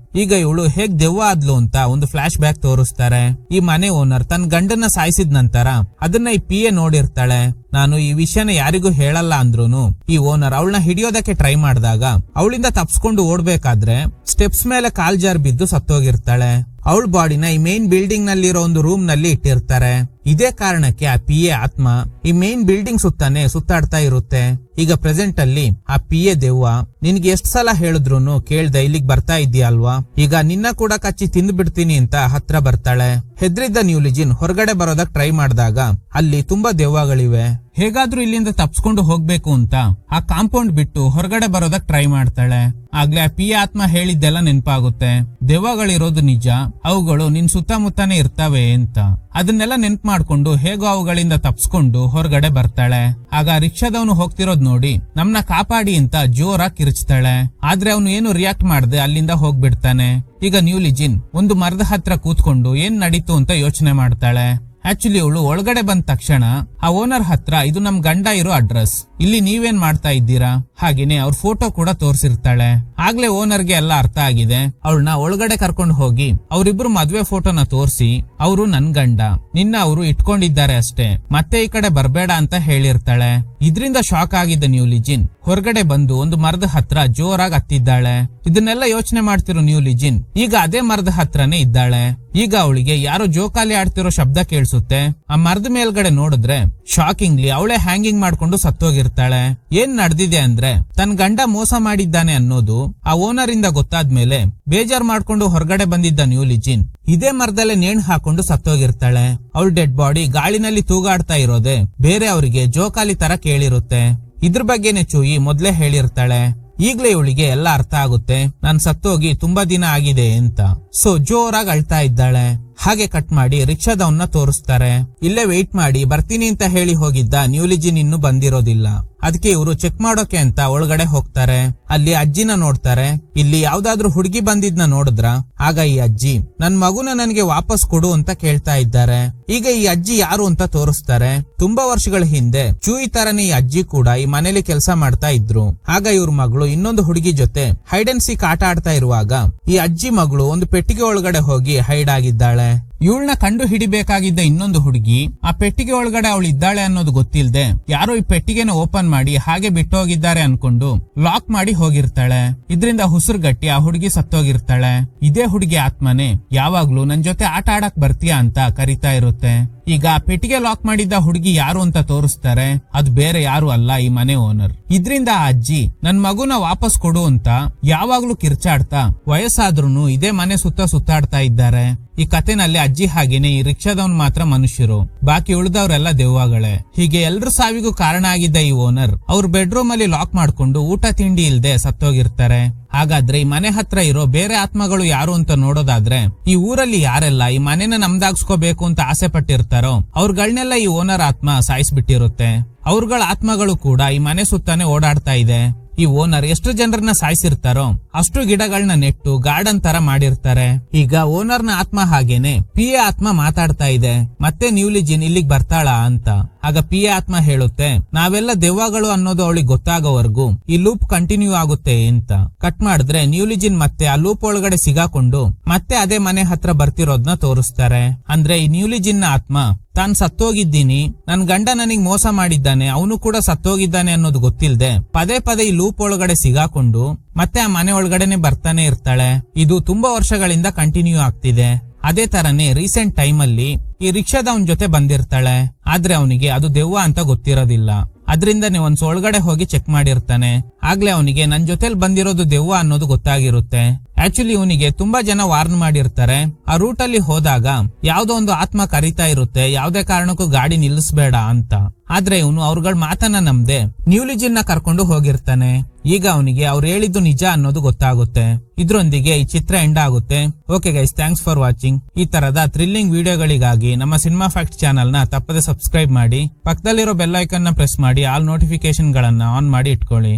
ಈಗ ಇವಳು ಹೇಗ್ ದೆವ್ವ ಆದ್ಲು ಅಂತ ಒಂದು ಫ್ಲಾಶ್ ಬ್ಯಾಕ್ ತೋರಿಸ್ತಾರೆ. ಈ ಮನೆ ಓನರ್ ತನ್ನ ಗಂಡನ್ನ ಸಾಯಿಸಿದ ನಂತರ ಅದನ್ನ ಈ ಪಿಎ ನೋಡಿರ್ತಾಳೆ. ನಾನು ಈ ವಿಷಯನ ಯಾರಿಗೂ ಹೇಳಲ್ಲ ಅಂದ್ರೂನು ಈ ಓನರ್ ಅವಳನ್ನ ಹಿಡಿಯೋದಕ್ಕೆ ಟ್ರೈ ಮಾಡಿದಾಗ ಅವಳಿಂದ ತಪ್ಸ್ಕೊಂಡು ಓಡ್ಬೇಕಾದ್ರೆ ಸ್ಟೆಪ್ಸ್ ಮೇಲೆ ಕಾಲ್ ಜಾರ್ ಬಿದ್ದು ಸತ್ತೋಗಿರ್ತಾಳೆ. ಅವಳ ಬಾಡಿನ ಈ ಮೇನ್ ಬಿಲ್ಡಿಂಗ್ ನಲ್ಲಿರೋ ಒಂದು ರೂಮ್ ನಲ್ಲಿ ಇಟ್ಟಿರ್ತಾರೆ. ಇದೇ ಕಾರಣಕ್ಕೆ ಆ ಪಿಎ ಆತ್ಮ ಈ ಮೇನ್ ಬಿಲ್ಡಿಂಗ್ ಸುತ್ತಾನೆ ಸುತ್ತಾಡ್ತಾ ಇರುತ್ತೆ. ಈಗ ಪ್ರೆಸೆಂಟ್ ಅಲ್ಲಿ ಆ ಪಿಎ ದೆವ್ವ ನಿನ್ಗೆ ಎಷ್ಟ್ ಸಲ ಹೇಳಿದ್ರು ಕೇಳ್ದೆ ಇಲ್ಲಿಗ್ ಬರ್ತಾ ಇದೀಯ ಅಲ್ವಾ, ಈಗ ನಿನ್ನ ಕೂಡ ಕಚ್ಚಿ ತಿಂದು ಬಿಡ್ತೀನಿ ಅಂತ ಹತ್ರ ಬರ್ತಾಳೆ. ಹೆದ್ರಿದ್ದ ನ್ಯೂಲಿಜಿನ್ ಹೊರಗಡೆ ಬರೋದಕ್ ಟ್ರೈ ಮಾಡಿದಾಗ ಅಲ್ಲಿ ತುಂಬಾ ದೆವ್ವಗಳಿವೆ. ಹೇಗಾದ್ರೂ ಇಲ್ಲಿಂದ ತಪ್ಸ್ಕೊಂಡು ಹೋಗ್ಬೇಕು ಅಂತ ಆ ಕಾಂಪೌಂಡ್ ಬಿಟ್ಟು ಹೊರಗಡೆ ಬರೋದಕ್ ಟ್ರೈ ಮಾಡ್ತಾಳೆ. ಆಗ್ಲೇ ಆ ಪಿಎ ಆತ್ಮ ಹೇಳಿದ್ದೆಲ್ಲ ನೆನಪಾಗುತ್ತೆ. ದೆವ್ವಗಳಿರೋದು ನಿಜ, ಅವುಗಳು ನಿನ್ ಸುತ್ತಮುತ್ತನೇ ಇರ್ತವೆ ಅಂತ. ಅದನ್ನೆಲ್ಲ ನೆನ್ಪು ಮಾಡ್ಕೊಂಡು ಹೇಗೋ ಅವುಗಳಿಂದ ತಪ್ಸ್ಕೊಂಡು ಹೊರಗಡೆ ಬರ್ತಾಳೆ. ಆಗ ರಿಕ್ಷಾದವನು ಹೋಗ್ತಿರೋದ್ ನೋಡಿ ನಮ್ನ ಕಾಪಾಡಿ ಅಂತ ಜೋರಾಗಿ ಕಿರ್ಚ್ತಾಳೆ. ಆದ್ರೆ ಅವನು ಏನು ರಿಯಾಕ್ಟ್ ಮಾಡದೆ ಅಲ್ಲಿಂದ ಹೋಗ್ಬಿಡ್ತಾನೆ. ಈಗ ನ್ಯೂಲಿಜಿನ್ ಒಂದು ಮರದ ಹತ್ರ ಕೂತ್ಕೊಂಡು ಏನ್ ನಡೀತು ಅಂತ ಯೋಚನೆ ಮಾಡ್ತಾಳೆ. ಆಕ್ಚುಲಿ ಅವಳು ಒಳಗಡೆ ಬಂದ ತಕ್ಷಣ ಆ ಓನರ್ ಹತ್ರ ಇದು ನಮ್ ಗಂಡ ಇರೋ ಅಡ್ರೆಸ್, ಇಲ್ಲಿ ನೀವೇನ್ ಮಾಡ್ತಾ ಇದ್ದೀರಾ, ಹಾಗೇನೆ ಅವ್ರ ಫೋಟೋ ಕೂಡ ತೋರಿಸಿರ್ತಾಳೆ. ಆಗ್ಲೇ ಓನರ್ಗೆ ಎಲ್ಲ ಅರ್ಥ ಆಗಿದೆ. ಅವಳನ್ನ ಒಳಗಡೆ ಕರ್ಕೊಂಡು ಹೋಗಿ ಅವರಿಬ್ರು ಮದ್ವೆ ಫೋಟೋನ ತೋರಿಸಿ ಅವರು ನನ್ ಗಂಡ, ನಿನ್ನ ಅವರು ಇಟ್ಕೊಂಡಿದ್ದಾರೆ ಅಷ್ಟೇ, ಮತ್ತೆ ಈ ಕಡೆ ಬರ್ಬೇಡ ಅಂತ ಹೇಳಿರ್ತಾಳೆ. ಇದ್ರಿಂದ ಶಾಕ್ ಆಗಿದ್ದ ನ್ಯೂಲಿಜಿನ್ ಹೊರಗಡೆ ಬಂದು ಒಂದು ಮರದ ಹತ್ರ ಜೋರಾಗಿ ಹತ್ತಿದ್ದಾಳೆ. ಇದನ್ನೆಲ್ಲ ಯೋಚನೆ ಮಾಡ್ತಿರೋ ನ್ಯೂಲಿಜಿನ್ ಈಗ ಅದೇ ಮರದ ಹತ್ರನೇ ಇದ್ದಾಳೆ. ಈಗ ಅವಳಿಗೆ ಯಾರೋ ಜೋಕಾಲಿ ಆಡ್ತಿರೋ ಶಬ್ದ ಕೇಳಿಸುತ್ತೆ. ಆ ಮರದ ಮೇಲ್ಗಡೆ ನೋಡಿದ್ರೆ ಶಾಕಿಂಗ್ಲಿ ಅವಳೇ ಹ್ಯಾಂಗಿಂಗ್ ಮಾಡ್ಕೊಂಡು ಸತ್ತೋಗಿರ್ತಾಳೆ. ಏನ್ ನಡೆದಿದೆ ಅಂದ್ರೆ ತನ್ನ ಗಂಡ ಮೋಸ ಮಾಡಿದ್ದಾನೆ ಅನ್ನೋದು ಆ ಓನರ್ ಇಂದ ಗೊತ್ತಾದ್ಮೇಲೆ ಬೇಜಾರ್ ಮಾಡ್ಕೊಂಡು ಹೊರಗಡೆ ಬಂದಿದ್ದ ನ್ಯೂಲಿಜಿನ್ ಇದೇ ಮರದಲ್ಲೇ ನೇಣು ಹಾಕೊಂಡು ಸತ್ತೋಗಿರ್ತಾಳೆ. ಅವಳ ಡೆಡ್ ಬಾಡಿ ಗಾಳಿನಲ್ಲಿ ತೂಗಾಡ್ತಾ ಇರೋದೆ ಬೇರೆ ಅವರಿಗೆ ಜೋಕಾಲಿ ತರ ಕೇಳಿರುತ್ತೆ. ಇದ್ರ ಬಗ್ಗೆನೆ ಚೂಯಿ ಮೊದ್ಲೇ ಹೇಳಿರ್ತಾಳೆ. ಈಗ್ಲೇ ಇವಳಿಗೆ ಎಲ್ಲ ಅರ್ಥ ಆಗುತ್ತೆ, ನಾನ್ ಸತ್ತೋಗಿ ತುಂಬಾ ದಿನ ಆಗಿದೆ ಅಂತ. ಸೊ ಜೋರಾಗಿ ಅಳ್ತಾ ಇದ್ದಾಳೆ. ಹಾಗೆ ಕಟ್ ಮಾಡಿ ರಿಕ್ಷಾದವನ್ನ ತೋರಿಸ್ತಾರೆ. ಇಲ್ಲೇ ವೆಯ್ಟ್ ಮಾಡಿ ಬರ್ತೀನಿ ಅಂತ ಹೇಳಿ ಹೋಗಿದ್ದ ನ್ಯೂಲಿಜಿನ್ ಇನ್ನೂ ಬಂದಿರೋದಿಲ್ಲ. ಅದಕ್ಕೆ ಇವರು ಚೆಕ್ ಮಾಡೋಕೆ ಅಂತ ಒಳಗಡೆ ಹೋಗ್ತಾರೆ. ಅಲ್ಲಿ ಅಜ್ಜಿನ ನೋಡ್ತಾರೆ. ಇಲ್ಲಿ ಯಾವ್ದಾದ್ರು ಹುಡುಗಿ ಬಂದಿದ್ನ ನೋಡಿದ್ರ ಆಗ ಈ ಅಜ್ಜಿ ನನ್ ಮಗುನ ನನಗೆ ವಾಪಸ್ ಕೊಡು ಅಂತ ಕೇಳ್ತಾ ಇದ್ದಾರೆ. ಈಗ ಈ ಅಜ್ಜಿ ಯಾರು ಅಂತ ತೋರಿಸ್ತಾರೆ. ತುಂಬಾ ವರ್ಷಗಳ ಹಿಂದೆ ಚೂಯಿ ತರನೇ ಈ ಅಜ್ಜಿ ಕೂಡ ಈ ಮನೇಲಿ ಕೆಲಸ ಮಾಡ್ತಾ ಇದ್ರು. ಆಗ ಇವ್ರ ಮಗಳು ಇನ್ನೊಂದು ಹುಡುಗಿ ಜೊತೆ ಹೈಡ್ ಅಂಡ್ ಸೀಕ್ ಆಟ ಆಡ್ತಾ ಇರುವಾಗ ಈ ಅಜ್ಜಿ ಮಗಳು ಒಂದು ಪೆಟ್ಟಿಗೆ ಒಳಗಡೆ ಹೋಗಿ ಹೈಡ್ ಆಗಿದ್ದಾಳೆ. ಇವಳನ್ನ ಕಂಡು ಹಿಡಿಬೇಕಾಗಿದ್ದ ಇನ್ನೊಂದು ಹುಡುಗಿ ಆ ಪೆಟ್ಟಿಗೆ ಒಳಗಡೆ ಅವಳು ಇದ್ದಾಳೆ ಅನ್ನೋದು ಗೊತ್ತಿಲ್ಲದೆ ಯಾರೋ ಈ ಪೆಟ್ಟಿಗೆನ ಓಪನ್ ಮಾಡಿ ಹಾಗೆ ಬಿಟ್ಟು ಹೋಗಿದ್ದಾರೆ ಅನ್ಕೊಂಡು ಲಾಕ್ ಮಾಡಿ ಹೋಗಿರ್ತಾಳೆ. ಇದರಿಂದ ಹುಸುರುಗಟ್ಟಿ ಆ ಹುಡುಗಿ ಸತ್ತೋಗಿರ್ತಾಳೆ. ಇದೇ ಹುಡುಗಿ ಆತ್ಮನೆ ಯಾವಾಗ್ಲೂ ನನ್ ಜೊತೆ ಆಟ ಆಡಕ್ ಬರ್ತೀಯಾ ಅಂತ ಕರಿತಾ ಇರುತ್ತೆ. ಈಗ ಪೆಟ್ಟಿಗೆ ಲಾಕ್ ಮಾಡಿದ್ದ ಹುಡುಗಿ ಯಾರು ಅಂತ ತೋರಿಸ್ತಾರೆ. ಅದು ಬೇರೆ ಯಾರು ಅಲ್ಲ, ಈ ಮನೆ ಓನರ್. ಇದ್ರಿಂದ ಆ ಅಜ್ಜಿ ನನ್ ಮಗುನ ವಾಪಸ್ ಕೊಡು ಅಂತ ಯಾವಾಗ್ಲೂ ಕಿರ್ಚಾಡ್ತಾ ವಯಸ್ಸಾದ್ರೂನು ಇದೇ ಮನೆ ಸುತ್ತ ಸುತ್ತಾಡ್ತಾ ಇದ್ದಾರೆ. ಈ ಕಥೆನಲ್ಲಿ ಅಜ್ಜಿ ಹಾಗೇನೆ ಈ ರಿಕ್ಷಾದವನ್ ಮಾತ್ರ ಮನುಷ್ಯರು, ಬಾಕಿ ಉಳಿದವರೆಲ್ಲ ದೆವ್ವಗಳೇ. ಹೀಗೆ ಎಲ್ರ ಸಾವಿಗೂ ಕಾರಣ ಆಗಿದ್ದ ಈ ಓನರ್ ಅವ್ರ ಬೆಡ್ರೂಮ್ ಅಲ್ಲಿ ಲಾಕ್ ಮಾಡ್ಕೊಂಡು ಊಟ ತಿಂಡಿ ಇಲ್ದೆ ಸತ್ತೋಗಿರ್ತಾರೆ. ಹಾಗಾದ್ರೆ ಈ ಮನೆ ಹತ್ರ ಇರೋ ಬೇರೆ ಆತ್ಮಗಳು ಯಾರು ಅಂತ ನೋಡೋದಾದ್ರೆ ಈ ಊರಲ್ಲಿ ಯಾರೆಲ್ಲ ಈ ಮನೆನ ನಮ್ದಾಗ್ಸ್ಕೋಬೇಕು ಅಂತ ಆಸೆ ಪಟ್ಟಿರ್ತಾರೋ ಅವ್ರಗಳನ್ನೆಲ್ಲ ಈ ಓನರ್ ಆತ್ಮ ಸಾಯಿಸ್ಬಿಟ್ಟಿರುತ್ತೆ. ಅವ್ರಗಳ ಆತ್ಮಗಳು ಕೂಡ ಈ ಮನೆ ಸುತ್ತಾನೆ ಓಡಾಡ್ತಾ ಇದೆ. ಈ ಓನರ್ ಎಷ್ಟು ಜನರನ್ನ ಸಾಯಿಸಿರ್ತಾರೋ ಅಷ್ಟು ಗಿಡಗಳನ್ನ ನೆಟ್ಟು ಗಾರ್ಡನ್ ತರ ಮಾಡಿರ್ತಾರೆ. ಈಗ ಓನರ್ನ ಆತ್ಮ ಹಾಗೇನೆ ಪಿಎ ಆತ್ಮ ಮಾತಾಡ್ತಾ ಇದೆ. ಮತ್ತೆ ನ್ಯೂಲಿಜಿನ್ ಇಲ್ಲಿಗೆ ಬರ್ತಾಳಾ ಅಂತ. ಆಗ ಪಿಎ ಆತ್ಮ ಹೇಳುತ್ತೆ, ನಾವೆಲ್ಲ ದೆವ್ವಗಳು ಅನ್ನೋದು ಅವಳಿಗೆ ಗೊತ್ತಾಗೋವರೆಗೂ ಈ ಲೂಪ್ ಕಂಟಿನ್ಯೂ ಆಗುತ್ತೆ ಅಂತ. ಕಟ್ ಮಾಡಿದ್ರೆ ನ್ಯೂಲಿಜಿನ್ ಮತ್ತೆ ಆ ಲೂಪ್ ಒಳಗಡೆ ಸಿಗಾಕೊಂಡು ಮತ್ತೆ ಅದೇ ಮನೆ ಹತ್ರ ಬರ್ತಿರೋದ್ನ ತೋರಿಸ್ತಾರೆ. ಅಂದ್ರೆ ಈ ನ್ಯೂಲಿಜಿನ್ ನ ಆತ್ಮ ತಾನ್ ಸತ್ತೋಗಿದ್ದೀನಿ, ನನ್ ಗಂಡ ನನಗ್ ಮೋಸ ಮಾಡಿದ್ದಾನೆ, ಅವನು ಕೂಡ ಸತ್ತೋಗಿದ್ದಾನೆ ಅನ್ನೋದು ಗೊತ್ತಿಲ್ಲದೆ ಪದೇ ಪದೇ ಈ ಲೂಪ್ ಒಳಗಡೆ ಸಿಗಾಕೊಂಡು ಮತ್ತೆ ಆ ಮನೆ ಒಳಗಡೆನೆ ಬರ್ತಾನೆ ಇರ್ತಾಳೆ. ಇದು ತುಂಬಾ ವರ್ಷಗಳಿಂದ ಕಂಟಿನ್ಯೂ ಆಗ್ತಿದೆ. ಅದೇ ತರನೇ ರೀಸೆಂಟ್ ಟೈಮ್ ಅಲ್ಲಿ ಈ ರಿಕ್ಷಾದವನ್ ಜೊತೆ ಬಂದಿರ್ತಾಳೆ. ಆದ್ರೆ ಅವನಿಗೆ ಅದು ದೆವ್ವ ಅಂತ ಗೊತ್ತಿರೋದಿಲ್ಲ. ಅದ್ರಿಂದನೇ ಒಂದ್ ಒಳಗಡೆ ಹೋಗಿ ಚೆಕ್ ಮಾಡಿರ್ತಾನೆ. ಆಗ್ಲೇ ಅವನಿಗೆ ನನ್ ಜೊತೆಲ್ ಬಂದಿರೋದು ದೆವ್ವ ಅನ್ನೋದು ಗೊತ್ತಾಗಿರುತ್ತೆ. ಆಕ್ಚುಲಿ ಇವನಿಗೆ ತುಂಬಾ ಜನ ವಾರ್ನ್ ಮಾಡಿರ್ತಾರೆ. ಆ ರೂಟ್ ಅಲ್ಲಿ ಹೋದಾಗ ಯಾವ್ದೋ ಒಂದು ಆತ್ಮ ಕರೀತಾ ಇರುತ್ತೆ, ಯಾವ್ದೇ ಕಾರಣಕ್ಕೂ ಗಾಡಿ ನಿಲ್ಲಿಸ್ಬೇಡ ಅಂತ. ಆದ್ರೆ ಇವನು ಅವ್ರಗಳ ಮಾತನ್ನ ನಂಬದೆ ನ್ಯೂಲಿಜಿನ್ ನ ಕರ್ಕೊಂಡು ಹೋಗಿರ್ತಾನೆ. ಈಗ ಅವನಿಗೆ ಅವ್ರು ಹೇಳಿದ್ದು ನಿಜ ಅನ್ನೋದು ಗೊತ್ತಾಗುತ್ತೆ. ಇದ್ರೊಂದಿಗೆ ಈ ಚಿತ್ರ ಎಂಡ್ ಆಗುತ್ತೆ. Okay guys, thanks for watching. ಈ ತರದ ಥ್ರಿಲ್ಲಿಂಗ್ ವಿಡಿಯೋಗಳಿಗಾಗಿ ನಮ್ಮ ಸಿನಿಮಾ ಫ್ಯಾಕ್ಟ್ ಚಾನಲ್ ನ ತಪ್ಪದೆ ಸಬ್ಸ್ಕ್ರೈಬ್ ಮಾಡಿ, ಪಕ್ಕದಲ್ಲಿರೋ ಬೆಲ್ ಐಕಾನ್ ನ ಪ್ರೆಸ್ ಮಾಡಿ ಆಲ್ ನೋಟಿಫಿಕೇಶನ್ ಗಳನ್ನ ಆನ್ ಮಾಡಿ ಇಟ್ಕೊಳ್ಳಿ.